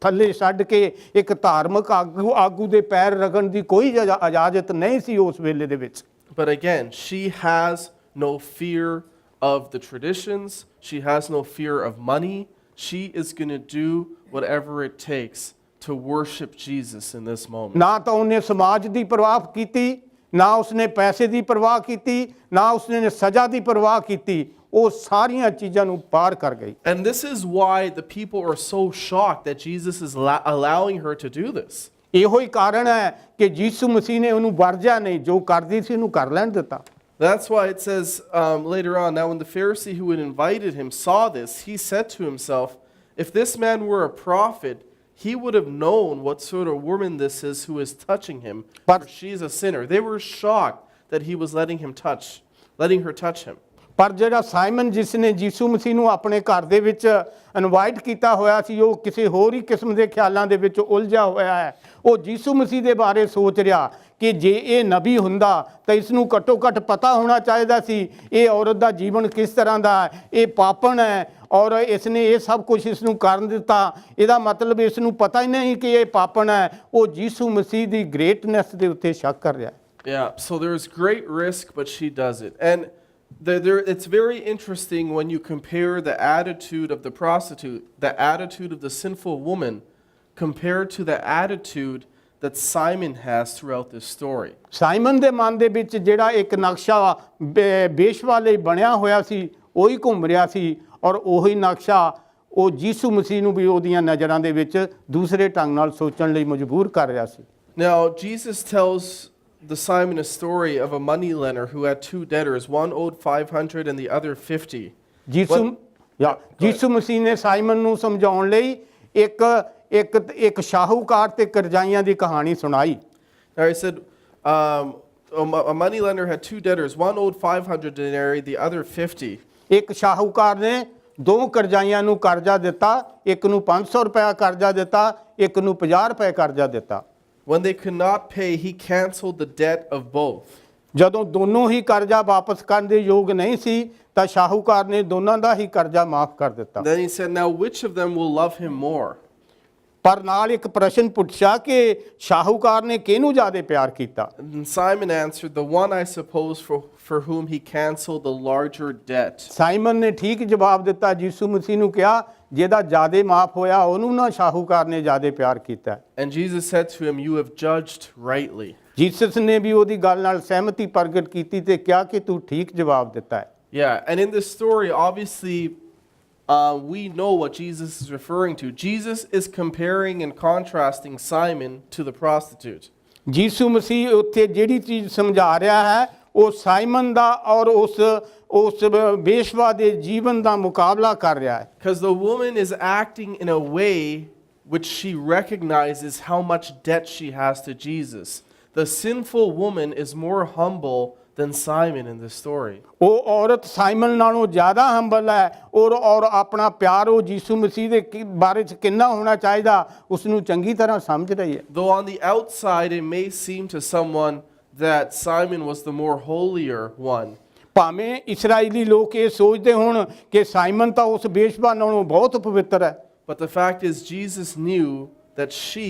ਥੱਲੇ ਛੱਡ ਕੇ ਇੱਕ ਧਾਰਮਿਕ ਆਗੂ ਦੇ ਪੈਰ ਰਗੜਨ ਦੀ ਕੋਈ ਇਜਾਜ਼ਤ ਨਹੀਂ ਸੀ ਉਸ ਵੇਲੇ ਦੇ ਵਿੱਚ।
But again, she has no fear of the traditions. She has no fear of money. She is going to do whatever it takes to worship Jesus in this moment.
ਨਾ ਤਾਂ ਉਹਨੇ ਸਮਾਜ ਦੀ ਪਰਵਾਹ ਕੀਤੀ, ਨਾ ਉਸਨੇ ਪੈਸੇ ਦੀ ਪਰਵਾਹ ਕੀਤੀ, ਨਾ ਉਸਨੇ ਸਜ਼ਾ ਦੀ ਪਰਵਾਹ ਕੀਤੀ, ਉਹ ਸਾਰੀਆਂ ਚੀਜ਼ਾਂ ਨੂੰ ਪਾਰ ਕਰ ਗਈ।
And this is why the people are so shocked that Jesus is allowing her to do this.
ਇਹੋ ਹੀ ਕਾਰਨ ਹੈ ਕਿ ਯਿਸੂ ਮਸੀਹ ਨੇ ਉਹਨੂੰ ਵਰਜਿਆ ਨਹੀਂ, ਜੋ ਕਰਦੀ ਸੀ ਉਹਨੂੰ ਕਰ ਲੈਣ ਦਿੱਤਾ।
That's why it says later on, now when the Pharisee who had invited him saw this, he said to himself, if this man were a prophet, he would have known what sort of woman this is who is touching him, for she is a sinner. They were shocked that he was letting her touch him.
ਪਰ ਜਿਹੜਾ Simon ਜਿਸ ਨੇ ਯਿਸੂ ਮਸੀਹ ਨੂੰ ਆਪਣੇ ਘਰ ਦੇ ਵਿੱਚ ਇਨਵਾਈਟ ਕੀਤਾ ਹੋਇਆ ਸੀ, ਉਹ ਕਿਸੇ ਹੋਰ ਹੀ ਕਿਸਮ ਦੇ ਖਿਆਲਾਂ ਦੇ ਵਿੱਚ ਉਲਝਿਆ ਹੋਇਆ ਹੈ। ਉਹ ਯਿਸੂ ਮਸੀਹ ਦੇ ਬਾਰੇ ਸੋਚ ਰਿਹਾ ਕਿ ਜੇ ਇਹ ਨਬੀ ਹੁੰਦਾ ਤਾਂ ਇਸ ਨੂੰ ਘੱਟੋ ਘੱਟ ਪਤਾ ਹੋਣਾ ਚਾਹੀਦਾ ਸੀ ਇਹ ਔਰਤ ਦਾ ਜੀਵਨ ਕਿਸ ਤਰ੍ਹਾਂ ਦਾ ਹੈ, ਇਹ ਪਾਪਣ ਹੈ ਔਰ ਇਸ ਨੇ ਇਹ ਸਭ ਕੁਝ ਇਸ ਨੂੰ ਕਰਨ ਦਿੱਤਾ, ਇਹਦਾ ਮਤਲਬ ਇਸ ਨੂੰ ਪਤਾ ਹੀ ਨਹੀਂ ਕਿ ਇਹ ਪਾਪਣ ਹੈ। ਉਹ ਯਿਸੂ ਮਸੀਹ ਦੀ ਗ੍ਰੇਟਨੈਸ ਦੇ ਉੱਤੇ ਸ਼ੱਕ ਕਰ ਰਿਹਾ ਹੈ।
Yeah, so there's great risk, but she does it. And it's very interesting when you compare the attitude of the prostitute, the attitude of the sinful woman, compared to the attitude that Simon has throughout this story.
Simon ਦੇ ਮਨ ਦੇ ਵਿੱਚ ਜਿਹੜਾ ਇੱਕ ਨਕਸ਼ਾ ਬੇਸ਼ਵਾ ਲਈ ਬਣਿਆ ਹੋਇਆ ਸੀ, ਉਹੀ ਘੁੰਮ ਰਿਹਾ ਸੀ, ਔਰ ਉਹੀ ਨਕਸ਼ਾ ਉਹ ਯਿਸੂ ਮਸੀਹ ਨੂੰ ਵੀ ਉਹਦੀਆਂ ਨਜ਼ਰਾਂ ਦੇ ਵਿੱਚ ਦੂਸਰੇ ਢੰਗ ਨਾਲ ਸੋਚਣ ਲਈ ਮਜਬੂਰ ਕਰ ਰਿਹਾ ਸੀ।
Now, Jesus tells the Simon a story of a moneylender who had two debtors, one owed 500 and the other 50.
ਯਿਸੂ ਮਸੀਹ ਨੇ ਸਾਈਮਨ ਨੂੰ ਸਮਝਾਉਣ ਲਈ ਇੱਕ ਸ਼ਾਹੂਕਾਰ ਤੇ ਕਰਜ਼ਾਈਆਂ ਦੀ ਕਹਾਣੀ ਸੁਣਾਈ।
Now he said, a moneylender had two debtors, one owed 500 denarii, the other 50.
ਇੱਕ ਸ਼ਾਹੂਕਾਰ ਨੇ ਦੋ ਕਰਜ਼ਾਈਆਂ ਨੂੰ ਕਰਜ਼ਾ ਦਿੱਤਾ, ਇੱਕ ਨੂੰ 500 ਰੁਪਇਆ ਕਰਜ਼ਾ ਦਿੱਤਾ, ਇੱਕ ਨੂੰ 50 ਰੁਪਏ ਕਰਜ਼ਾ ਦਿੱਤਾ।
When they could not pay, he canceled the debt of both.
ਜਦੋਂ ਦੋਨੋਂ ਹੀ ਕਰਜ਼ਾ ਵਾਪਸ ਕਰਨ ਦੇ ਯੋਗ ਨਹੀਂ ਸੀ ਤਾਂ ਸ਼ਾਹੂਕਾਰ ਨੇ ਦੋਨਾਂ ਦਾ ਹੀ ਕਰਜ਼ਾ ਮਾਫ ਕਰ ਦਿੱਤਾ।
Then he said, now which of them will love him more?
ਪਰ ਨਾਲ ਇੱਕ ਪ੍ਰਸ਼ਨ ਪੁੱਛਿਆ ਕਿ ਸ਼ਾਹੂਕਾਰ ਨੇ ਕਿਹਨੂੰ ਜ਼ਿਆਦਾ ਪਿਆਰ ਕੀਤਾ।
And Simon answered, the one I suppose for whom he canceled the larger debt.
Simon ਨੇ ਠੀਕ ਜਵਾਬ ਦਿੱਤਾ, ਯਿਸੂ ਮਸੀਹ ਨੂੰ ਕਿਹਾ ਜਿਹਦਾ ਜ਼ਿਆਦਾ ਮਾਫ ਹੋਇਆ ਉਹਨੂੰ ਨਾ ਸ਼ਾਹੂਕਾਰ ਨੇ ਜ਼ਿਆਦਾ ਪਿਆਰ ਕੀਤਾ।
And Jesus said to him, you have judged rightly.
ਯਿਸੂ ਨੇ ਵੀ ਉਹਦੀ ਗੱਲ ਨਾਲ ਸਹਿਮਤੀ ਪ੍ਰਗਟ ਕੀਤੀ ਤੇ ਕਿਹਾ ਕਿ ਤੂੰ ਠੀਕ ਜਵਾਬ ਦਿੱਤਾ ਹੈ।
Yeah, and in this story, obviously, we know what Jesus is referring to. Jesus is comparing and contrasting Simon to the prostitute.
ਯਿਸੂ ਮਸੀਹ ਉੱਥੇ ਜਿਹੜੀ ਚੀਜ਼ ਸਮਝਾ ਰਿਹਾ ਹੈ ਉਹ ਸਾਈਮਨ ਦਾ ਔਰ ਉਸ ਬੇਸ਼ਵਾ ਦੇ ਜੀਵਨ ਦਾ ਮੁਕਾਬਲਾ ਕਰ ਰਿਹਾ ਹੈ।
Because the woman is acting in a way which she recognizes how much debt she has to Jesus. The sinful woman is more humble than Simon in this story.
ਉਹ ਔਰਤ ਸਾਈਮਨ ਨਾਲੋਂ ਜ਼ਿਆਦਾ ਹੰਬਲ ਹੈ ਔਰ ਆਪਣਾ ਪਿਆਰ ਉਹ ਯੀਸ਼ੂ ਮਸੀਹ ਦੇ ਬਾਰੇ ਚ ਕਿੰਨਾ ਹੋਣਾ ਚਾਹੀਦਾ ਉਸ ਨੂੰ ਚੰਗੀ ਤਰ੍ਹਾਂ ਸਮਝ ਰਹੀ ਹੈ।
Though on the outside it may seem to someone that Simon was the more holier one,
ਭਾਵੇਂ ਇਸਰਾਈਲੀ ਲੋਕ ਇਹ ਸੋਚਦੇ ਹੋਣ ਕਿ ਸਾਈਮਨ ਤਾਂ ਉਸ ਬੇਸ਼ਬਾ ਨਾਲੋਂ ਬਹੁਤ ਪਵਿੱਤਰ ਹੈ,
but the fact is Jesus knew that she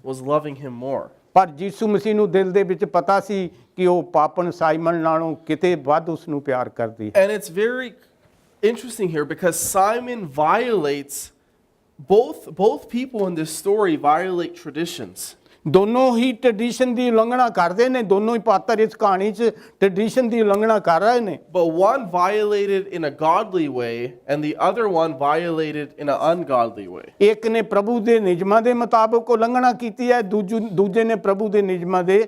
was loving him more.
ਪਰ ਯੀਸ਼ੂ ਮਸੀਹ ਨੂੰ ਦਿਲ ਦੇ ਵਿੱਚ ਪਤਾ ਸੀ ਕਿ ਉਹ ਪਾਪਣ ਸਾਈਮਨ ਨਾਲੋਂ ਕਿਤੇ ਵੱਧ ਉਸ ਨੂੰ ਪਿਆਰ ਕਰਦੀ ਹੈ।
And it's very interesting here because Simon violates both people in this story violate traditions.
ਦੋਨੋਂ ਹੀ ਟ੍ਰੈਡੀਸ਼ਨ ਦੀ ਉਲੰਘਣਾ ਕਰਦੇ ਨੇ, ਦੋਨੋਂ ਹੀ ਪਾਤਰ ਇਸ ਕਹਾਣੀ 'ਚ ਟ੍ਰੈਡੀਸ਼ਨ ਦੀ ਉਲੰਘਣਾ ਕਰ ਰਹੇ ਨੇ।
But one violated in a godly way and the other one violated in an ungodly way.
ਇੱਕ ਨੇ ਪ੍ਰਭੂ ਦੇ ਨਿਯਮਾਂ ਦੇ ਮੁਤਾਬਕ ਉਲੰਘਣਾ ਕੀਤੀ ਹੈ, ਦੂਜੇ ਨੇ ਪ੍ਰਭੂ ਦੇ ਨਿਯਮਾਂ ਦੇ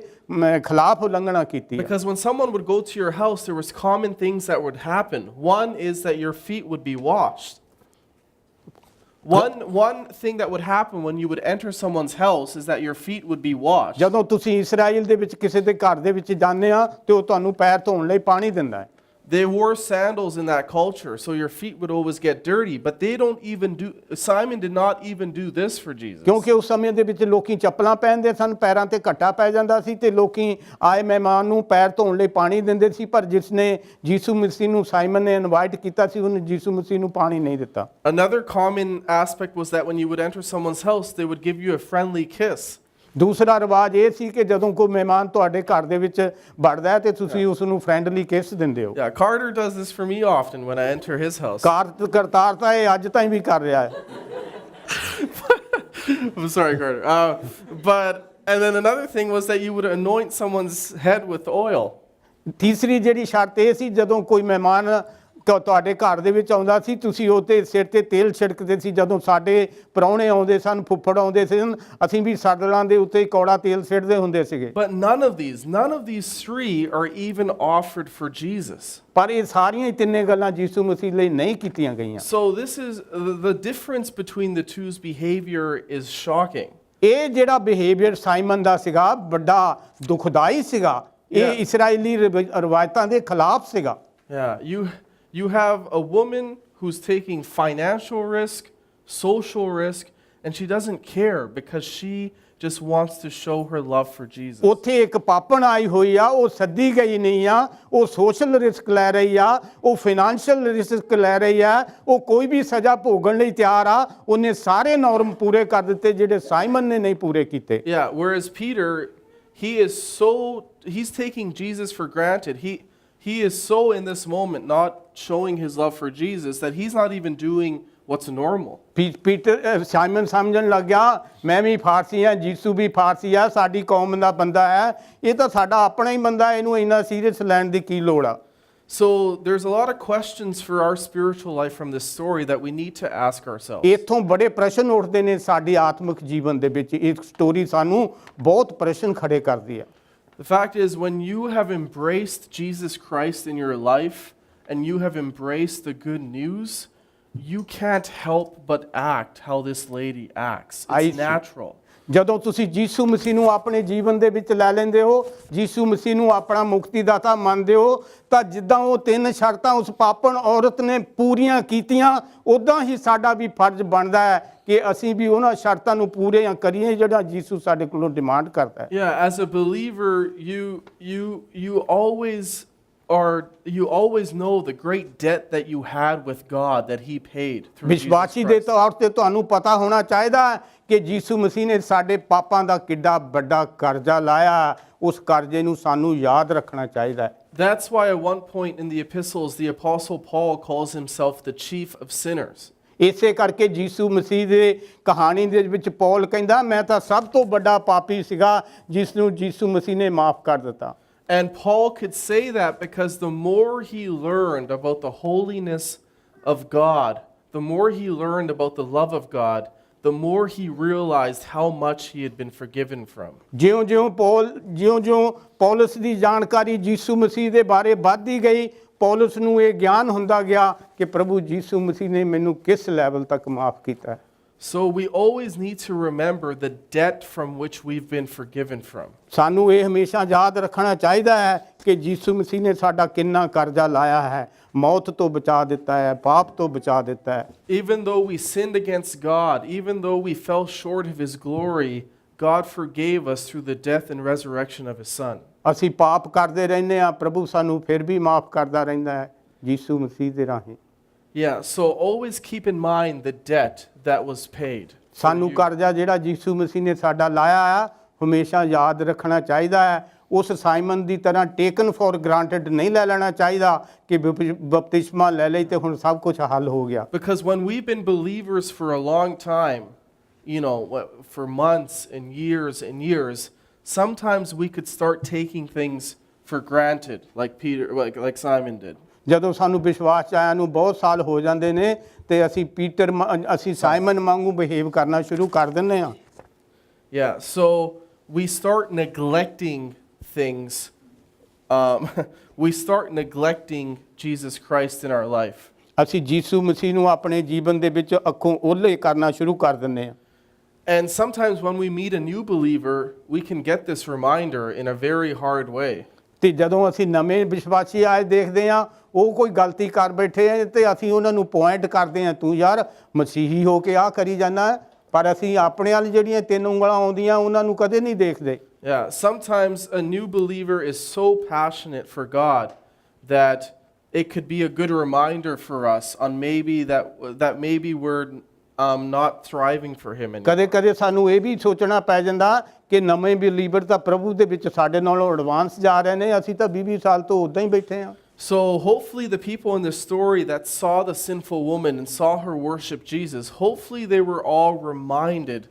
ਖਿਲਾਫ ਉਲੰਘਣਾ ਕੀਤੀ ਹੈ।
Because when someone would go to your house, there was common things that would happen. One is that your feet would be washed. One thing that would happen when you would enter someone's house is that your feet would be washed.
ਜਦੋਂ ਤੁਸੀਂ Israel ਦੇ ਵਿੱਚ ਕਿਸੇ ਦੇ ਘਰ ਦੇ ਵਿੱਚ ਜਾਂਦੇ ਆ ਤੇ ਉਹ ਤੁਹਾਨੂੰ ਪੈਰ ਧੋਣ ਲਈ ਪਾਣੀ ਦਿੰਦਾ ਹੈ।
They wore sandals in that culture, so your feet would always get dirty. But Simon did not even do this for Jesus.
ਕਿਉਂਕਿ ਉਸ ਸਮੇਂ ਦੇ ਵਿੱਚ ਲੋਕੀ ਚੱਪਲਾਂ ਪਹਿਨਦੇ ਸਨ, ਪੈਰਾਂ ਤੇ ਘੱਟਾ ਪੈ ਜਾਂਦਾ ਸੀ ਤੇ ਲੋਕੀ ਆਏ ਮਹਿਮਾਨ ਨੂੰ ਪੈਰ ਧੋਣ ਲਈ ਪਾਣੀ ਦਿੰਦੇ ਸੀ, ਪਰ ਜਿਸਨੇ ਯੀਸ਼ੂ ਮਸੀਹ ਨੂੰ ਸਾਈਮਨ ਨੇ ਇਨਵਾਈਟ ਕੀਤਾ ਸੀ ਉਹਨੇ ਯੀਸ਼ੂ ਮਸੀਹ ਨੂੰ ਪਾਣੀ ਨਹੀਂ ਦਿੱਤਾ।
Another common aspect was that when you would enter someone's house, they would give you a friendly kiss.
ਦੂਸਰਾ ਰਿਵਾਜ ਇਹ ਸੀ ਕਿ ਜਦੋਂ ਕੋਈ ਮਹਿਮਾਨ ਤੁਹਾਡੇ ਘਰ ਦੇ ਵਿੱਚ ਵੜਦਾ ਹੈ ਤੇ ਤੁਸੀਂ ਉਸ ਨੂੰ ਫ੍ਰੈਂਡਲੀ ਕਿਸ ਦਿੰਦੇ ਹੋ।
Yeah, Carter does this for me often when I enter his house.
Kartar ਤਾਂ ਇਹ ਅੱਜ ਤਾਈਂ ਵੀ ਕਰ ਰਿਹਾ ਹੈ।
I'm sorry, Carter. And then another thing was that you would anoint someone's head with oil.
ਤੀਸਰੀ ਜਿਹੜੀ ਸ਼ਰਤ ਇਹ ਸੀ ਜਦੋਂ ਕੋਈ ਮਹਿਮਾਨ ਤੁਹਾਡੇ ਘਰ ਦੇ ਵਿੱਚ ਆਉਂਦਾ ਸੀ ਤੁਸੀਂ ਉਹਦੇ ਸਿਰ ਤੇ ਤੇਲ ਛਿੜਕਦੇ ਸੀ। ਜਦੋਂ ਸਾਡੇ ਪ੍ਰਾਹੁਣੇ ਆਉਂਦੇ ਸਨ, ਫੁੱਫੜ ਆਉਂਦੇ ਸਨ, ਅਸੀਂ ਵੀ ਸਾਡਲਾਂ ਦੇ ਉੱਤੇ ਕੌੜਾ ਤੇਲ ਛਿੜਦੇ ਹੁੰਦੇ ਸੀਗੇ।
But none of these three are even offered for Jesus.
ਪਰ ਇਹ ਸਾਰੀਆਂ ਹੀ ਤਿੰਨੇ ਗੱਲਾਂ ਯੀਸ਼ੂ ਮਸੀਹ ਲਈ ਨਹੀਂ ਕੀਤੀਆਂ ਗਈਆਂ।
So this is the difference between the two's behavior is shocking.
ਇਹ ਜਿਹੜਾ ਬਿਹੇਵੀਅਰ ਸਾਈਮਨ ਦਾ ਸੀਗਾ ਵੱਡਾ ਦੁਖਦਾਈ ਸੀਗਾ, ਇਹ ਇਸਰਾਈਲੀ ਰਵਾਇਤਾਂ ਦੇ ਖਿਲਾਫ ਸੀਗਾ।
Yeah, you have a woman who's taking financial risk, social risk, and she doesn't care because she just wants to show her love for Jesus.
ਉੱਥੇ ਇੱਕ ਪਾਪਣ ਆਈ ਹੋਈ ਆ, ਉਹ ਸੱਦੀ ਗਈ ਨਹੀਂ ਆ, ਉਹ ਸੋਸ਼ਲ ਰਿਸਕ ਲੈ ਰਹੀ ਆ, ਉਹ ਫਾਈਨੈਂਸ਼ੀਅਲ ਰਿਸਕ ਲੈ ਰਹੀ ਆ, ਉਹ ਕੋਈ ਵੀ ਸਜ਼ਾ ਭੋਗਣ ਲਈ ਤਿਆਰ ਆ। ਉਹਨੇ ਸਾਰੇ ਨੋਰਮ ਪੂਰੇ ਕਰ ਦਿੱਤੇ ਜਿਹੜੇ ਸਾਈਮਨ ਨੇ ਨਹੀਂ ਪੂਰੇ ਕੀਤੇ।
Yeah, whereas Peter, he's taking Jesus for granted. He is so in this moment not showing his love for Jesus that he's not even doing what's normal.
Peter Simon ਸਮਝਣ ਲੱਗ ਗਿਆ ਮੈਂ ਵੀ ਫਾਰਸੀ ਆ, ਯੀਸ਼ੂ ਵੀ ਫਾਰਸੀ ਆ, ਸਾਡੀ ਕੌਮ ਦਾ ਬੰਦਾ ਹੈ, ਇਹ ਤਾਂ ਸਾਡਾ ਆਪਣਾ ਹੀ ਬੰਦਾ, ਇਹਨੂੰ ਇੰਨਾ ਸੀਰੀਅਸ ਲੈਣ ਦੀ ਕੀ ਲੋੜ ਆ।
So there's a lot of questions for our spiritual life from this story that we need to ask ourselves.
ਇੱਥੋਂ ਬੜੇ ਪ੍ਰਸ਼ਨ ਉੱਠਦੇ ਨੇ ਸਾਡੀ ਆਤਮਿਕ ਜੀਵਨ ਦੇ ਵਿੱਚ। ਇਹ ਸਟੋਰੀ ਸਾਨੂੰ ਬਹੁਤ ਪ੍ਰਸ਼ਨ ਖੜੇ ਕਰਦੀ ਹੈ।
The fact is, when you have embraced Jesus Christ in your life and you have embraced the good news, you can't help but act how this lady acts. It's natural.
ਜਦੋਂ ਤੁਸੀਂ ਯੀਸ਼ੂ ਮਸੀਹ ਨੂੰ ਆਪਣੇ ਜੀਵਨ ਦੇ ਵਿੱਚ ਲੈ ਲੈਂਦੇ ਹੋ, ਯੀਸ਼ੂ ਮਸੀਹ ਨੂੰ ਆਪਣਾ ਮੁਕਤੀਦਾਤਾ ਮੰਨਦੇ ਹੋ, ਤਾਂ ਜਿੱਦਾਂ ਉਹ ਤਿੰਨ ਸ਼ਰਤਾਂ ਉਸ ਪਾਪਣ ਔਰਤ ਨੇ ਪੂਰੀਆਂ ਕੀਤੀਆਂ, ਉਦਾਂ ਹੀ ਸਾਡਾ ਵੀ ਫਰਜ਼ ਬਣਦਾ ਹੈ ਕਿ ਅਸੀਂ ਵੀ ਉਹਨਾਂ ਸ਼ਰਤਾਂ ਨੂੰ ਪੂਰੀਆਂ ਕਰੀਏ ਜਿਹੜਾ ਯੀਸ਼ੂ ਸਾਡੇ ਕੋਲੋਂ ਡਿਮਾਂਡ ਕਰਦਾ ਹੈ।
Yeah, as a believer, you always know the great debt that you had with God that he paid through Jesus
ਵਿਸ਼ਵਾਸੀ ਦੇ
Christ.
ਤੌਰ ਤੇ ਤੁਹਾਨੂੰ ਪਤਾ ਹੋਣਾ ਚਾਹੀਦਾ ਹੈ ਕਿ ਯੀਸ਼ੂ ਮਸੀਹ ਨੇ ਸਾਡੇ ਪਾਪਾਂ ਦਾ ਕਿੱਡਾ ਵੱਡਾ ਕਰਜ਼ਾ ਲਾਇਆ। ਉਸ ਕਰਜ਼ੇ ਨੂੰ ਸਾਨੂੰ ਯਾਦ ਰੱਖਣਾ ਚਾਹੀਦਾ ਹੈ।
That's why at one point in the epistles, the Apostle Paul calls himself the chief of sinners.
ਇਸੇ ਕਰਕੇ ਯੀਸ਼ੂ ਮਸੀਹ ਦੇ ਕਹਾਣੀ ਦੇ ਵਿੱਚ ਪੌਲ ਕਹਿੰਦਾ ਮੈਂ ਤਾਂ ਸਭ ਤੋਂ ਵੱਡਾ ਪਾਪੀ ਸੀਗਾ ਜਿਸ ਨੂੰ ਯੀਸ਼ੂ ਮਸੀਹ ਨੇ ਮਾਫ ਕਰ ਦਿੱਤਾ।
And Paul could say that because the more he learned about the holiness of God, the more he learned about the love of God, the more he realized how much he had been forgiven from.
ਜਿਉਂ-ਜਿਉਂ Paulus ਦੀ ਜਾਣਕਾਰੀ ਯੀਸ਼ੂ ਮਸੀਹ ਦੇ ਬਾਰੇ ਵੱਧਦੀ ਗਈ, ਪੌਲਸ ਨੂੰ ਇਹ ਗਿਆਨ ਹੁੰਦਾ ਗਿਆ ਕਿ ਪ੍ਰਭੂ ਯੀਸ਼ੂ ਮਸੀਹ ਨੇ ਮੈਨੂੰ ਕਿਸ ਲੈਵਲ ਤੱਕ ਮਾਫ ਕੀਤਾ ਹੈ।
So we always need to remember the debt from which we've been forgiven from.
ਸਾਨੂੰ ਇਹ ਹਮੇਸ਼ਾ ਯਾਦ ਰੱਖਣਾ ਚਾਹੀਦਾ ਹੈ ਕਿ ਯੀਸ਼ੂ ਮਸੀਹ ਨੇ ਸਾਡਾ ਕਿੰਨਾ ਕਰਜ਼ਾ ਲਾਇਆ ਹੈ, ਮੌਤ ਤੋਂ ਬਚਾ ਦਿੱਤਾ ਹੈ, ਪਾਪ ਤੋਂ ਬਚਾ ਦਿੱਤਾ ਹੈ।
Even though we sinned against God, even though we fell short of His glory, God forgave us through the death and resurrection of His Son.
ਅਸੀਂ ਪਾਪ ਕਰਦੇ ਰਹਿੰਦੇ ਹਾਂ, ਪ੍ਰਭੂ ਸਾਨੂੰ ਫਿਰ ਵੀ ਮਾਫ ਕਰਦਾ ਰਹਿੰਦਾ ਹੈ ਯੀਸ਼ੂ ਮਸੀਹ ਦੇ ਰਾਹੀਂ।
Yeah, so always keep in mind the debt that was paid. for
ਸਾਨੂੰ
you.
ਕਰਜ਼ਾ ਜਿਹੜਾ ਯੀਸ਼ੂ ਮਸੀਹ ਨੇ ਸਾਡਾ ਲਾਇਆ ਆ ਹਮੇਸ਼ਾ ਯਾਦ ਰੱਖਣਾ ਚਾਹੀਦਾ ਹੈ। ਉਸ ਸਾਈਮਨ ਦੀ ਤਰ੍ਹਾਂ ਟੇਕਨ ਫॉर ਗ੍ਰਾਂਟਡ ਨਹੀਂ ਲੈ ਲੈਣਾ ਚਾਹੀਦਾ ਕਿ ਬਪਤਿਸਮਾ ਲੈ ਲਈ ਤੇ ਹੁਣ ਸਭ ਕੁਝ ਹੱਲ ਹੋ ਗਿਆ।
Because when we've been believers for a long time, for months and years, sometimes we could start taking things for granted, like Simon did.
ਜਦੋਂ ਸਾਨੂੰ ਵਿਸ਼ਵਾਸ 'ਚ ਆਇਆਂ ਨੂੰ ਬਹੁਤ ਸਾਲ ਹੋ ਜਾਂਦੇ ਨੇ ਤੇ ਅਸੀਂ ਸਾਈਮਨ ਵਾਂਗੂ ਬਿਹੇਵ ਕਰਨਾ ਸ਼ੁਰੂ ਕਰ ਦਿੰਦੇ ਹਾਂ।
Yeah, so we start neglecting things. We start neglecting Jesus Christ in our life.
ਅਸੀਂ ਯੀਸ਼ੂ ਮਸੀਹ ਨੂੰ ਆਪਣੇ ਜੀਵਨ ਦੇ ਵਿੱਚ ਅੱਖੋਂ ਓਹਲੇ ਕਰਨਾ ਸ਼ੁਰੂ ਕਰ ਦਿੰਦੇ ਹਾਂ।
And sometimes when we meet a new believer, we can get this reminder in a very hard way.
ਤੇ ਜਦੋਂ ਅਸੀਂ ਨਵੇਂ ਵਿਸ਼ਵਾਸੀ ਆਏ ਦੇਖਦੇ ਹਾਂ ਉਹ ਕੋਈ ਗਲਤੀ ਕਰ ਬੈਠੇ ਆ ਤੇ ਅਸੀਂ ਉਹਨਾਂ ਨੂੰ ਪੁਆਇੰਟ ਕਰਦੇ ਹਾਂ, ਤੂੰ ਯਾਰ ਮਸੀਹੀ ਹੋ ਕੇ ਆ ਕਰੀ ਜਾਂਦਾ, ਪਰ ਅਸੀਂ ਆਪਣੇ ਵਾਲੀ ਜਿਹੜੀਆਂ 3 ਉਂਗਲਾਂ ਆਉਂਦੀਆਂ ਉਹਨਾਂ ਨੂੰ ਕਦੇ ਨਹੀਂ ਦੇਖਦੇ।
Yeah, sometimes a new believer is so passionate for God that it could be a good reminder for us on maybe that maybe we're not thriving for Him anymore.
ਕਦੇ ਕਦੇ ਸਾਨੂੰ ਇਹ ਵੀ ਸੋਚਣਾ ਪੈ ਜਾਂਦਾ ਕਿ ਨਵੇਂ ਬਲੀਵਰ ਤਾਂ ਪ੍ਰਭੂ ਦੇ ਵਿੱਚ ਸਾਡੇ ਨਾਲੋਂ ਐਡਵਾਂਸ ਜਾ ਰਹੇ ਨੇ, ਅਸੀਂ ਤਾਂ 20 ਸਾਲ ਤੋਂ ਉੱਦਾਂ ਹੀ ਬੈਠੇ ਹਾਂ।
So hopefully the people in this story that saw the sinful woman and saw her worship Jesus, hopefully they were all reminded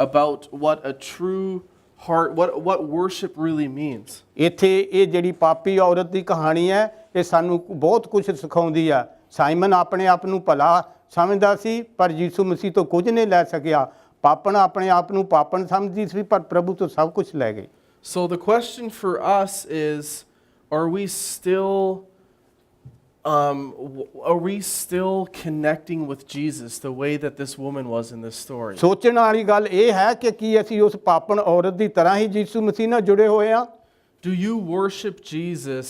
about what a true heart, what worship really means.
ਇੱਥੇ ਇਹ ਜਿਹੜੀ ਪਾਪੀ ਔਰਤ ਦੀ ਕਹਾਣੀ ਹੈ ਇਹ ਸਾਨੂੰ ਬਹੁਤ ਕੁਝ ਸਿਖਾਉਂਦੀ ਆ। ਸਾਈਮਨ ਆਪਣੇ ਆਪ ਨੂੰ ਭਲਾ ਸਮਝਦਾ ਸੀ ਪਰ ਯੀਸ਼ੂ ਮਸੀਹ ਤੋਂ ਕੁਝ ਨਹੀਂ ਲੈ ਸਕਿਆ। ਪਾਪਣ ਆਪਣੇ ਆਪ ਨੂੰ ਪਾਪਣ ਸਮਝਦੀ ਸੀ ਪਰ ਪ੍ਰਭੂ ਤੋਂ ਸਭ ਕੁਝ ਲੈ ਗਈ।
So the question for us is, are we still connecting with Jesus the way that this woman was in this story?
ਸੋਚਣ ਵਾਲੀ ਗੱਲ ਇਹ ਹੈ ਕਿ ਕੀ ਅਸੀਂ ਉਸ ਪਾਪਣ ਔਰਤ ਦੀ ਤਰ੍ਹਾਂ ਹੀ ਯੀਸ਼ੂ ਮਸੀਹ ਨਾਲ ਜੁੜੇ ਹੋਏ ਆ?
Do you worship Jesus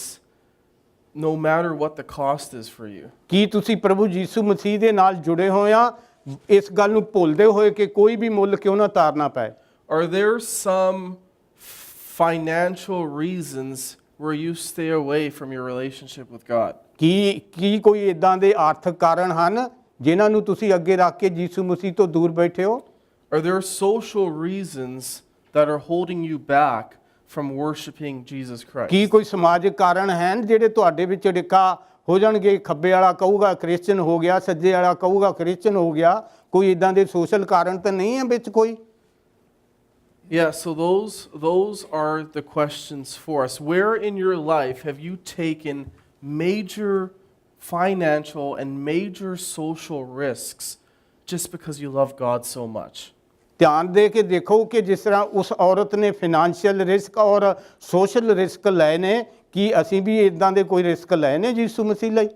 no matter what the cost is for you?
ਕੀ ਤੁਸੀਂ ਪ੍ਰਭੂ ਯੀਸ਼ੂ ਮਸੀਹ ਦੇ ਨਾਲ ਜੁੜੇ ਹੋਏ ਆ ਇਸ ਗੱਲ ਨੂੰ ਭੁੱਲਦੇ ਹੋਏ ਕਿ ਕੋਈ ਵੀ ਮੁੱਲ ਕਿਉਂ ਨਾ ਤਾਰਨਾ ਪਏ?
Are there some financial reasons where you stay away from your relationship with God?
ਕੀ ਕੋਈ ਇਦਾਂ ਦੇ ਆਰਥਿਕ ਕਾਰਨ ਹਨ ਜਿਨ੍ਹਾਂ ਨੂੰ ਤੁਸੀਂ ਅੱਗੇ ਰੱਖ ਕੇ ਯੀਸ਼ੂ ਮਸੀਹ ਤੋਂ ਦੂਰ ਬੈਠੇ ਹੋ?
Are there social reasons that are holding you back from worshiping Jesus Christ?
ਕੀ ਕੋਈ ਸਮਾਜਿਕ ਕਾਰਨ ਹਨ ਜਿਹੜੇ ਤੁਹਾਡੇ ਵਿੱਚ ਡਿੱਕਾ ਹੋ ਜਾਣਗੇ? ਖੱਬੇ ਵਾਲਾ ਕਹੂਗਾ ਕ੍ਰਿਸਚਨ ਹੋ ਗਿਆ, ਸੱਜੇ ਵਾਲਾ ਕਹੂਗਾ ਕ੍ਰਿਸਚਨ ਹੋ ਗਿਆ। ਕੋਈ ਇਦਾਂ ਦੇ ਸੋਸ਼ਲ ਕਾਰਨ ਤਾਂ ਨਹੀਂ ਹੈ ਵਿੱਚ ਕੋਈ?
Yeah, so those are the questions for us. Where in your life have you taken major financial and major social risks just because you love God so much?
ਧਿਆਨ ਦੇ ਕੇ ਦੇਖੋ ਕਿ ਜਿਸ ਤਰ੍ਹਾਂ ਉਸ ਔਰਤ ਨੇ ਫਾਈਨੈਂਸ਼ੀਅਲ ਰਿਸਕ ਔਰ ਸੋਸ਼ਲ ਰਿਸਕ ਲਏ ਨੇ, ਕੀ ਅਸੀਂ ਵੀ ਇਦਾਂ ਦੇ ਕੋਈ ਰਿਸਕ ਲਏ ਨੇ ਯੀਸ਼ੂ ਮਸੀਹ ਲਈ?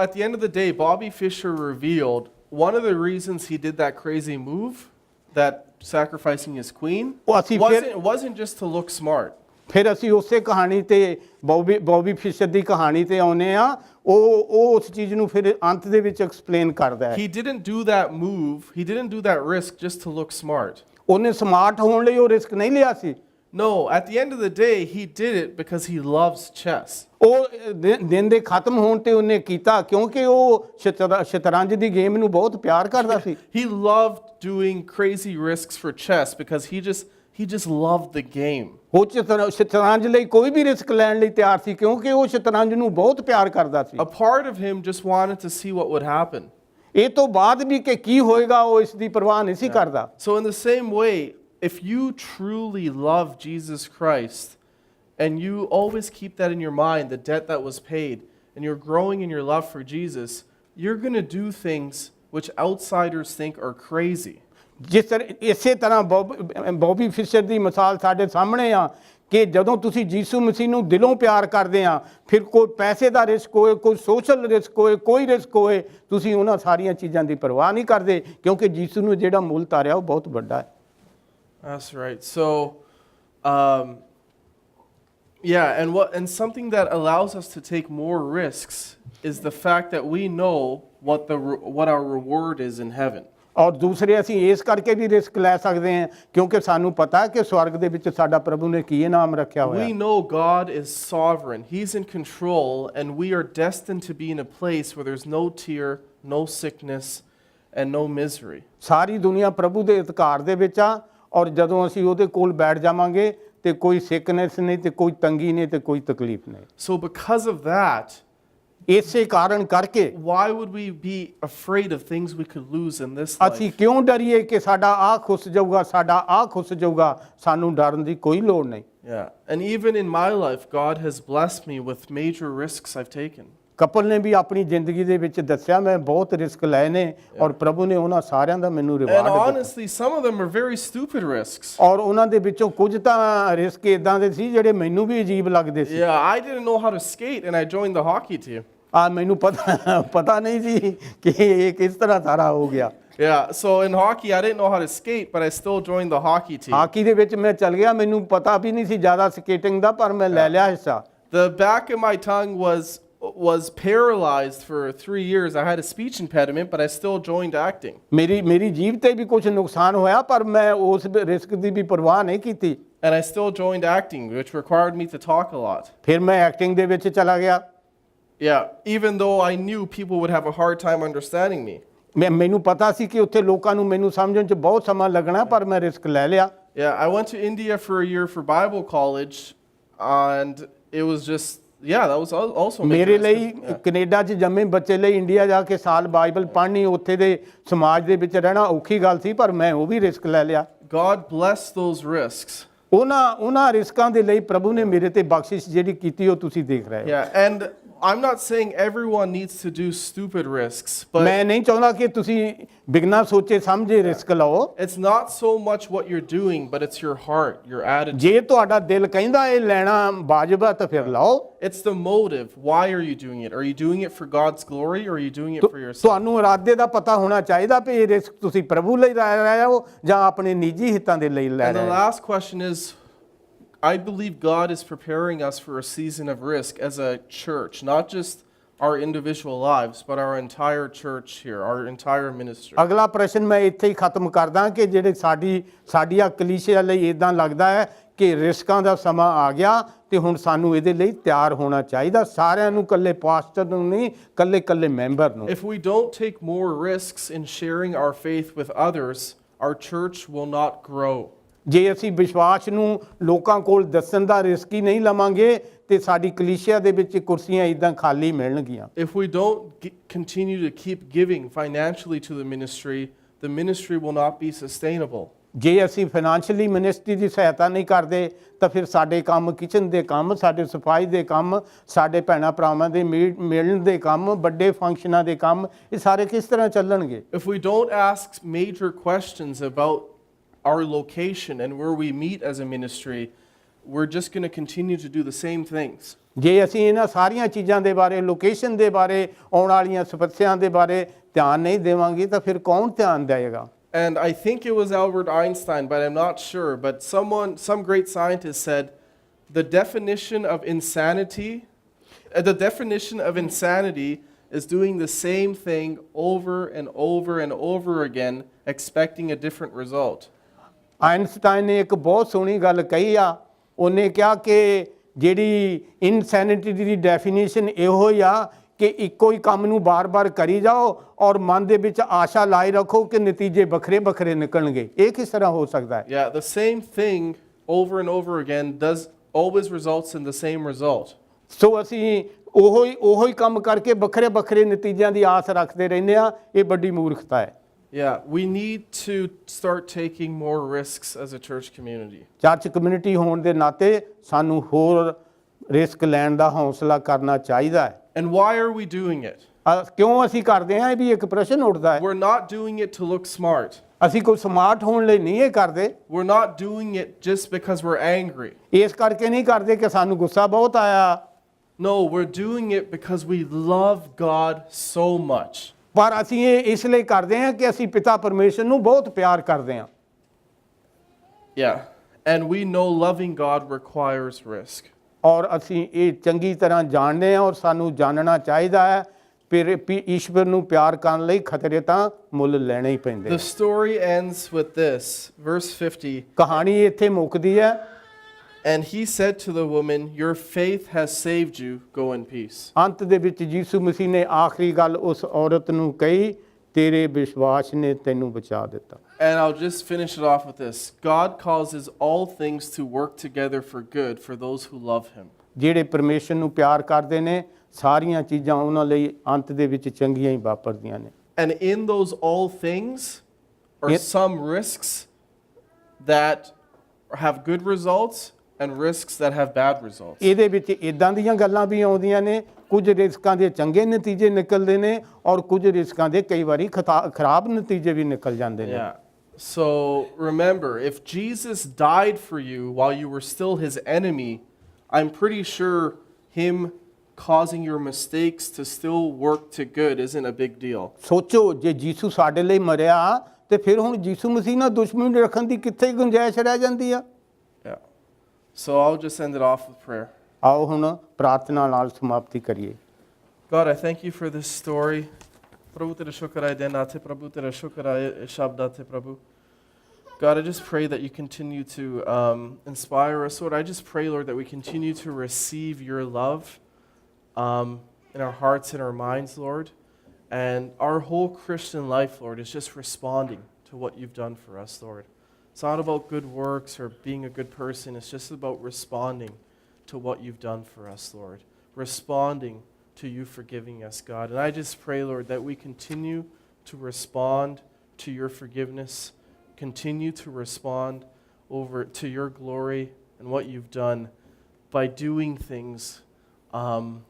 At the end of the day, Bobby Fischer revealed one of the reasons he did that crazy move, that sacrificing his queen, wasn't just to look smart.
ਫਿਰ ਅਸੀਂ ਉਸੇ ਕਹਾਣੀ ਤੇ ਬੌਬੀ ਫਿਸ਼ਰ ਦੀ ਕਹਾਣੀ ਤੇ ਆਉਨੇ ਆ। ਉਹ ਉਸ ਚੀਜ਼ ਨੂੰ ਫਿਰ ਅੰਤ ਦੇ ਵਿੱਚ ਐਕਸਪਲੇਨ ਕਰਦਾ ਹੈ।
He didn't do that move, he didn't do that risk just to look smart.
ਉਹਨੇ ਸਮਾਰਟ ਹੋਣ ਲਈ ਉਹ ਰਿਸਕ ਨਹੀਂ ਲਿਆ ਸੀ।
No, at the end of the day, he did it because he loves chess.
ਉਹ ਦਿਨ ਦੇ ਖਤਮ ਹੋਣ ਤੇ ਉਹਨੇ ਕੀਤਾ ਕਿਉਂਕਿ ਉਹ ਸ਼ਤਰੰਜ ਦੀ ਗੇਮ ਨੂੰ ਬਹੁਤ ਪਿਆਰ ਕਰਦਾ ਸੀ।
He loved doing crazy risks for chess because he just loved the game.
ਉਹ ਸ਼ਤਰੰਜ ਲਈ ਕੋਈ ਵੀ ਰਿਸਕ ਲੈਣ ਲਈ ਤਿਆਰ ਸੀ ਕਿਉਂਕਿ ਉਹ ਸ਼ਤਰੰਜ ਨੂੰ ਬਹੁਤ ਪਿਆਰ ਕਰਦਾ ਸੀ।
A part of him just wanted to see what would happen.
ਇਹ ਤੋਂ ਬਾਅਦ ਵੀ ਕਿ ਕੀ ਹੋਏਗਾ ਉਹ ਇਸ ਦੀ ਪਰਵਾਹ ਨਹੀਂ ਸੀ ਕਰਦਾ।
So in the same way, if you truly love Jesus Christ and you always keep that in your mind, the debt that was paid, and you're growing in your love for Jesus, you're going to do things which outsiders think are crazy.
ਜਿਸ ਤਰ੍ਹਾਂ ਇਸੇ ਤਰ੍ਹਾਂ Bobby Fisher ਦੀ ਮਿਸਾਲ ਸਾਡੇ ਸਾਹਮਣੇ ਆ ਕਿ ਜਦੋਂ ਤੁਸੀਂ ਯੀਸ਼ੂ ਮਸੀਹ ਨੂੰ ਦਿਲੋਂ ਪਿਆਰ ਕਰਦੇ ਆ, ਫਿਰ ਕੋਈ ਪੈਸੇ ਦਾ ਰਿਸਕ ਹੋਏ, ਕੋਈ ਸੋਸ਼ਲ ਰਿਸਕ ਹੋਏ, ਕੋਈ ਰਿਸਕ ਹੋਏ, ਤੁਸੀਂ ਉਹਨਾਂ ਸਾਰੀਆਂ ਚੀਜ਼ਾਂ ਦੀ ਪਰਵਾਹ ਨਹੀਂ ਕਰਦੇ, ਕਿਉਂਕਿ ਯੀਸ਼ੂ ਨੂੰ ਜਿਹੜਾ ਮੁੱਲ ਤਾਰਿਆ ਉਹ ਬਹੁਤ ਵੱਡਾ ਹੈ।
That's right. So, yeah, and something that allows us to take more risks is the fact that we know what our reward is in heaven.
ਔਰ ਦੂਸਰੇ ਅਸੀਂ ਇਸ ਕਰਕੇ ਵੀ ਰਿਸਕ ਲੈ ਸਕਦੇ ਹਾਂ ਕਿਉਂਕਿ ਸਾਨੂੰ ਪਤਾ ਹੈ ਕਿ ਸਵਰਗ ਦੇ ਵਿੱਚ ਸਾਡਾ ਪ੍ਰਭੂ ਨੇ ਕੀ ਇਨਾਮ ਰੱਖਿਆ ਹੋਇਆ
We
ਹੈ।
know God is sovereign. He's in control, and we are destined to be in a place where there's no tear, no sickness, and no misery.
ਸਾਰੀ ਦੁਨੀਆ ਪ੍ਰਭੂ ਦੇ ਅਧਿਕਾਰ ਦੇ ਵਿੱਚ ਆ, ਔਰ ਜਦੋਂ ਅਸੀਂ ਉਹਦੇ ਕੋਲ ਬੈਠ ਜਾਵਾਂਗੇ ਤੇ ਕੋਈ ਸਿਕਨੈਸ ਨਹੀਂ, ਤੇ ਕੋਈ ਤੰਗੀ ਨਹੀਂ, ਤੇ ਕੋਈ ਤਕਲੀਫ ਨਹੀਂ।
So because of that,
ਇਸੇ ਕਾਰਨ ਕਰਕੇ
why would we be afraid of things we could lose in this life?
ਅਸੀਂ ਕਿਉਂ ਡਰੀਏ ਕਿ ਸਾਡਾ ਆਹ ਖੁੱਸ ਜਾਊਗਾ, ਸਾਡਾ ਆਹ ਖੁੱਸ ਜਾਊਗਾ? ਸਾਨੂੰ ਡਰਨ ਦੀ ਕੋਈ ਲੋੜ ਨਹੀਂ।
Yeah, and even in my life, God has blessed me with major risks I've taken.
Couple ਨੇ ਵੀ ਆਪਣੀ ਜ਼ਿੰਦਗੀ ਦੇ ਵਿੱਚ ਦੱਸਿਆ, ਮੈਂ ਬਹੁਤ ਰਿਸਕ ਲਏ ਨੇ, ਔਰ ਪ੍ਰਭੂ ਨੇ ਉਹਨਾਂ ਸਾਰਿਆਂ ਦਾ ਮੈਨੂੰ
And
ਰਿਵਾਰਡ ਦਿੱਤਾ।
honestly, some of them are very stupid risks.
ਔਰ ਉਹਨਾਂ ਦੇ ਵਿੱਚੋਂ ਕੁਝ ਤਾਂ ਰਿਸਕ ਇਦਾਂ ਦੇ ਸੀ ਜਿਹੜੇ ਮੈਨੂੰ ਵੀ ਅਜੀਬ ਲੱਗਦੇ ਸੀ।
Yeah, I didn't know how to skate, and I joined the hockey team.
ਮੈਨੂੰ ਪਤਾ ਨਹੀਂ ਸੀ ਕਿ ਇਹ ਕਿਸ ਤਰ੍ਹਾਂ ਸਾਰਾ ਹੋ ਗਿਆ।
Yeah, so in hockey, I didn't know how to skate, but I still joined the hockey team.
Hockey ਦੇ ਵਿੱਚ ਮੈਂ ਚੱਲ ਗਿਆ, ਮੈਨੂੰ ਪਤਾ ਵੀ ਨਹੀਂ ਸੀ ਜ਼ਿਆਦਾ ਸਕੇਟਿੰਗ ਦਾ, ਪਰ ਮੈਂ ਲੈ ਲਿਆ ਹਿੱਸਾ।
The back of my tongue was paralyzed for 3 years. I had a speech impediment, but I still joined acting.
ਮੇਰੀ ਜੀਭ ਤੇ ਵੀ ਕੁਝ ਨੁਕਸਾਨ ਹੋਇਆ, ਪਰ ਮੈਂ ਉਸ ਰਿਸਕ ਦੀ ਵੀ ਪਰਵਾਹ ਨਹੀਂ ਕੀਤੀ।
And I still joined acting, which required me to talk a lot.
ਫਿਰ ਮੈਂ ਐਕਟਿੰਗ ਦੇ ਵਿੱਚ ਚਲਾ ਗਿਆ।
Yeah, even though I knew people would have a hard time understanding me.
ਮੈਨੂੰ ਪਤਾ ਸੀ ਕਿ ਉੱਥੇ ਲੋਕਾਂ ਨੂੰ ਮੈਨੂੰ ਸਮਝਣ 'ਚ ਬਹੁਤ ਸਮਾਂ ਲੱਗਣਾ, ਪਰ ਮੈਂ ਰਿਸਕ ਲੈ ਲਿਆ।
Yeah, I went to India for a year for Bible college, and it was just, yeah, that was also
ਮੇਰੇ
major
ਲਈ
risk. Yeah.
ਕੈਨੇਡਾ 'ਚ ਜੰਮੇ ਬੱਚੇ ਲਈ ਇੰਡੀਆ ਜਾ ਕੇ ਸਾਲ ਬਾਈਬਲ ਪੜ੍ਹਨੀ, ਉੱਥੇ ਦੇ ਸਮਾਜ ਦੇ ਵਿੱਚ ਰਹਿਣਾ ਔਖੀ ਗੱਲ ਸੀ, ਪਰ ਮੈਂ ਉਹ ਵੀ ਰਿਸਕ ਲੈ ਲਿਆ।
God bless those risks.
ਉਹਨਾਂ ਰਿਸਕਾਂ ਦੇ ਲਈ ਪ੍ਰਭੂ ਨੇ ਮੇਰੇ ਤੇ ਬਖਸ਼ਿਸ਼ ਜਿਹੜੀ ਕੀਤੀ ਉਹ ਤੁਸੀਂ ਦੇਖ ਰਹੇ ਹੋ।
Yeah, and I'm not saying everyone needs to do stupid risks, but
ਮੈਂ ਨਹੀਂ ਚਾਹੁੰਦਾ ਕਿ ਤੁਸੀਂ ਬਿਗਨਾ ਸੋਚੇ ਸਮਝੇ ਰਿਸਕ ਲਓ।
it's not so much what you're doing, but it's your heart, your attitude.
ਜੇ ਤੁਹਾਡਾ ਦਿਲ ਕਹਿੰਦਾ ਇਹ ਲੈਣਾ ਵਾਜਬ ਹੈ ਤਾਂ ਫਿਰ ਲਓ।
It's the motive. Why are you doing it? Are you doing it for God's glory, or are you doing it for yourself?
ਤੁਹਾਨੂੰ ਇਰਾਦੇ ਦਾ ਪਤਾ ਹੋਣਾ ਚਾਹੀਦਾ ਕਿ ਇਹ ਰਿਸਕ ਤੁਸੀਂ ਪ੍ਰਭੂ ਲਈ ਲੈ ਰਹੇ ਹੋ ਜਾਂ ਆਪਣੇ ਨਿੱਜੀ ਹਿੱਤਾਂ ਦੇ ਲਈ ਲੈ
And the
ਰਹੇ ਹੋ।
last question is, I believe God is preparing us for a season of risk as a church, not just our individual lives, but our entire church here, our entire ministry.
ਅਗਲਾ ਪ੍ਰਸ਼ਨ ਮੈਂ ਇੱਥੇ ਹੀ ਖਤਮ ਕਰਦਾ ਕਿ ਜਿਹੜੇ ਸਾਡੀਆਂ ਕਲੀਸਿਆ ਲਈ ਇਦਾਂ ਲੱਗਦਾ ਹੈ ਕਿ ਰਿਸਕਾਂ ਦਾ ਸਮਾਂ ਆ ਗਿਆ ਤੇ ਹੁਣ ਸਾਨੂੰ ਇਹਦੇ ਲਈ ਤਿਆਰ ਹੋਣਾ ਚਾਹੀਦਾ, ਸਾਰਿਆਂ ਨੂੰ, ਇਕੱਲੇ ਪਾਸਟਰ ਨੂੰ ਨਹੀਂ, ਇਕੱਲੇ ਮੈਂਬਰ ਨੂੰ।
If we don't take more risks in sharing our faith with others, our church will not grow.
ਜੇ ਅਸੀਂ ਵਿਸ਼ਵਾਸ ਨੂੰ ਲੋਕਾਂ ਕੋਲ ਦੱਸਣ ਦਾ ਰਿਸਕ ਹੀ ਨਹੀਂ ਲਵਾਂਗੇ ਤੇ ਸਾਡੀ ਕਲੀਸਿਆ ਦੇ ਵਿੱਚ ਕੁਰਸੀਆਂ ਇਦਾਂ ਖਾਲੀ ਮਿਲਣਗੀਆਂ।
If we don't continue to keep giving financially to the ministry will not be sustainable.
ਜੇ ਅਸੀਂ ਫਾਈਨੈਂਸ਼ੀਅਲੀ ਮਿਨਿਸਟਰੀ ਦੀ ਸਹਾਇਤਾ ਨਹੀਂ ਕਰਦੇ ਤਾਂ ਫਿਰ ਸਾਡੇ ਕੰਮ, ਕਿਚਨ ਦੇ ਕੰਮ, ਸਾਡੇ ਸਫਾਈ ਦੇ ਕੰਮ, ਸਾਡੇ ਭੈਣਾਂ ਭਰਾਵਾਂ ਦੇ ਮਿਲਣ ਦੇ ਕੰਮ, ਵੱਡੇ ਫੰਕਸ਼ਨਾਂ ਦੇ ਕੰਮ, ਇਹ ਸਾਰੇ ਕਿਸ ਤਰ੍ਹਾਂ ਚੱਲਣਗੇ?
If we don't ask major questions about our location and where we meet as a ministry, we're just going to continue to do the same things.
ਜੇ ਅਸੀਂ ਇਹਨਾਂ ਸਾਰੀਆਂ ਚੀਜ਼ਾਂ ਦੇ ਬਾਰੇ, ਲੋਕੇਸ਼ਨ ਦੇ ਬਾਰੇ, ਆਉਣ ਵਾਲੀਆਂ ਸਮੱਸਿਆਵਾਂ ਦੇ ਬਾਰੇ ਧਿਆਨ ਨਹੀਂ ਦੇਵਾਂਗੇ ਤਾਂ ਫਿਰ ਕੌਣ ਧਿਆਨ ਦੇਵੇਗਾ?
And I think it was Albert Einstein, but I'm not sure, but some great scientist said the definition of insanity is doing the same thing over and over and over again, expecting a different result.
Einstein ਨੇ ਇੱਕ ਬਹੁਤ ਸੋਹਣੀ ਗੱਲ ਕਹੀ ਆ। ਉਹਨੇ ਕਿਹਾ ਕਿ ਜਿਹੜੀ ਇਨਸੈਨਿਟੀ ਦੀ ਡੈਫੀਨੇਸ਼ਨ ਇਹੋ ਹੀ ਆ ਕਿ ਇੱਕੋ ਹੀ ਕੰਮ ਨੂੰ ਬਾਰ-ਬਾਰ ਕਰੀ ਜਾਓ ਔਰ ਮਨ ਦੇ ਵਿੱਚ ਆਸ਼ਾ ਲਾਈ ਰੱਖੋ ਕਿ ਨਤੀਜੇ ਵੱਖਰੇ ਨਿਕਲਣਗੇ। ਇਹ ਕਿਸ ਤਰ੍ਹਾਂ ਹੋ ਸਕਦਾ ਹੈ?
Yeah, the same thing over and over again always results in the same result.
ਸੋ ਅਸੀਂ ਉਹੀ ਕੰਮ ਕਰਕੇ ਵੱਖਰੇ ਨਤੀਜਿਆਂ ਦੀ ਆਸ ਰੱਖਦੇ ਰਹਿੰਦੇ ਆ। ਇਹ ਵੱਡੀ ਮੂਰਖਤਾ ਹੈ।
Yeah, we need to start taking more risks as a church community.
Church community ਹੋਣ ਦੇ ਨਾਤੇ ਸਾਨੂੰ ਹੋਰ ਰਿਸਕ ਲੈਣ ਦਾ ਹੌਸਲਾ ਕਰਨਾ ਚਾਹੀਦਾ ਹੈ।
And why are we doing it?
ਕਿਉਂ ਅਸੀਂ ਕਰਦੇ ਹਾਂ? ਇਹ ਵੀ ਇੱਕ ਪ੍ਰਸ਼ਨ ਉੱਠਦਾ ਹੈ।
We're not doing it to look smart.
ਅਸੀਂ ਕੋਈ ਸਮਾਰਟ ਹੋਣ ਲਈ ਨਹੀਂ ਇਹ ਕਰਦੇ,
We're not doing it just because we're angry.
ਇਸ ਕਰਕੇ ਨਹੀਂ ਕਰਦੇ ਕਿ ਸਾਨੂੰ ਗੁੱਸਾ ਬਹੁਤ ਆਇਆ,
No, we're doing it because we love God so much.
ਪਰ ਅਸੀਂ ਇਹ ਇਸ ਲਈ ਕਰਦੇ ਹਾਂ ਕਿ ਅਸੀਂ ਪਿਤਾ ਪਰਮੇਸ਼ਰ ਨੂੰ ਬਹੁਤ ਪਿਆਰ ਕਰਦੇ ਹਾਂ।
Yeah. And we know loving God requires risk.
ਔਰ ਅਸੀਂ ਇਹ ਚੰਗੀ ਤਰ੍ਹਾਂ ਜਾਣਦੇ ਹਾਂ ਔਰ ਸਾਨੂੰ ਜਾਣਨਾ ਚਾਹੀਦਾ ਹੈ ਫਿਰ ਵੀ ਈਸ਼ਵਰ ਨੂੰ ਪਿਆਰ ਕਰਨ ਲਈ ਖਤਰੇ ਤਾਂ ਮੁੱਲ ਲੈਣੇ ਹੀ ਪੈਂਦੇ।
The story ends with this, verse 50.
ਕਹਾਣੀ ਇੱਥੇ ਮੁੱਕਦੀ ਹੈ।
And he said to the woman, "Your faith has saved you. Go in peace."
ਅੰਤ ਦੇ ਵਿੱਚ ਯੀਸ਼ੂ ਮਸੀਹ ਨੇ ਆਖਰੀ ਗੱਲ ਉਸ ਔਰਤ ਨੂੰ ਕਹੀ, ਤੇਰੇ ਵਿਸ਼ਵਾਸ ਨੇ ਤੈਨੂੰ ਬਚਾ ਦਿੱਤਾ।
And I'll just finish it off with this. God causes all things to work together for good for those who love him.
ਜਿਹੜੇ ਪਰਮੇਸ਼ਰ ਨੂੰ ਪਿਆਰ ਕਰਦੇ ਨੇ ਸਾਰੀਆਂ ਚੀਜ਼ਾਂ ਉਹਨਾਂ ਲਈ ਅੰਤ ਦੇ ਵਿੱਚ ਚੰਗੀਆਂ ਹੀ ਵਾਪਰਦੀਆਂ ਨੇ।
And in those all things are
Yep.
some risks that have good results and risks that have bad results.
ਇਹਦੇ ਵਿੱਚ ਇਦਾਂ ਦੀਆਂ ਗੱਲਾਂ ਵੀ ਆਉਂਦੀਆਂ ਨੇ, ਕੁਝ ਰਿਸਕਾਂ ਦੇ ਚੰਗੇ ਨਤੀਜੇ ਨਿਕਲਦੇ ਨੇ ਔਰ ਕੁਝ ਰਿਸਕਾਂ ਦੇ ਕਈ ਵਾਰੀ ਖਰਾਬ ਨਤੀਜੇ ਵੀ ਨਿਕਲ ਜਾਂਦੇ ਨੇ।
Yeah. So remember, if Jesus died for you while you were still his enemy, I'm pretty sure him causing your mistakes to still work to good isn't a big deal.
ਸੋਚੋ ਜੇ ਯੀਸ਼ੂ ਸਾਡੇ ਲਈ ਮਰਿਆ ਤੇ ਫਿਰ ਹੁਣ ਯੀਸ਼ੂ ਮਸੀਹ ਨਾਲ ਦੁਸ਼ਮਣੀ ਰੱਖਣ ਦੀ ਕਿੱਥੇ ਗੁੰਜਾਇਸ਼ ਰਹਿ ਜਾਂਦੀ ਆ।
Yeah. So I'll just end it off with prayer.
ਆਓ ਹੁਣ ਪ੍ਰਾਰਥਨਾ ਨਾਲ ਸਮਾਪਤੀ ਕਰੀਏ।
God, I thank you for this story. Prabhu tera shukar hai denate, Prabhu tera shukar hai shabdate, Prabhu. God, I just pray that you continue to inspire us, Lord. I just pray, Lord, that we continue to receive your love in our hearts and our minds, Lord. And our whole Christian life, Lord, is just responding to what you've done for us, Lord. It's not about good works or being a good person. It's just about responding to what you've done for us, Lord. Responding to you forgiving us, God. And I just pray, Lord, that we continue to respond to your forgiveness, continue to respond over to your glory and what you've done by doing things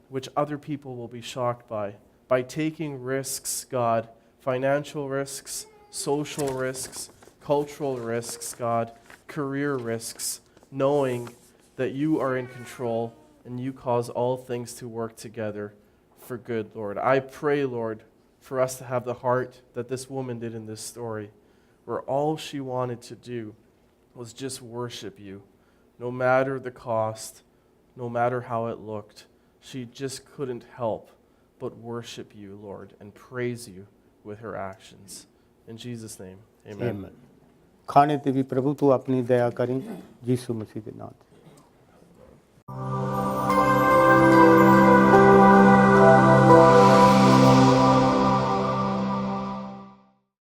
which other people will be shocked by taking risks, God, financial risks, social risks, cultural risks, God, career risks, knowing that you are in control and you cause all things to work together for good, Lord. I pray, Lord, for us to have the heart that this woman did in this story, where all she wanted to do was just worship you, no matter the cost, no matter how it looked. She just couldn't help but worship you, Lord, and praise you with her actions. In Jesus' name, amen.
ਖਾਣੇ ਤੇ ਵੀ ਪ੍ਰਭੂ ਤੂੰ ਆਪਣੀ ਦਇਆ ਕਰੀ ਯੀਸ਼ੂ ਮਸੀਹ ਦੇ ਨਾਮ ਤੇ।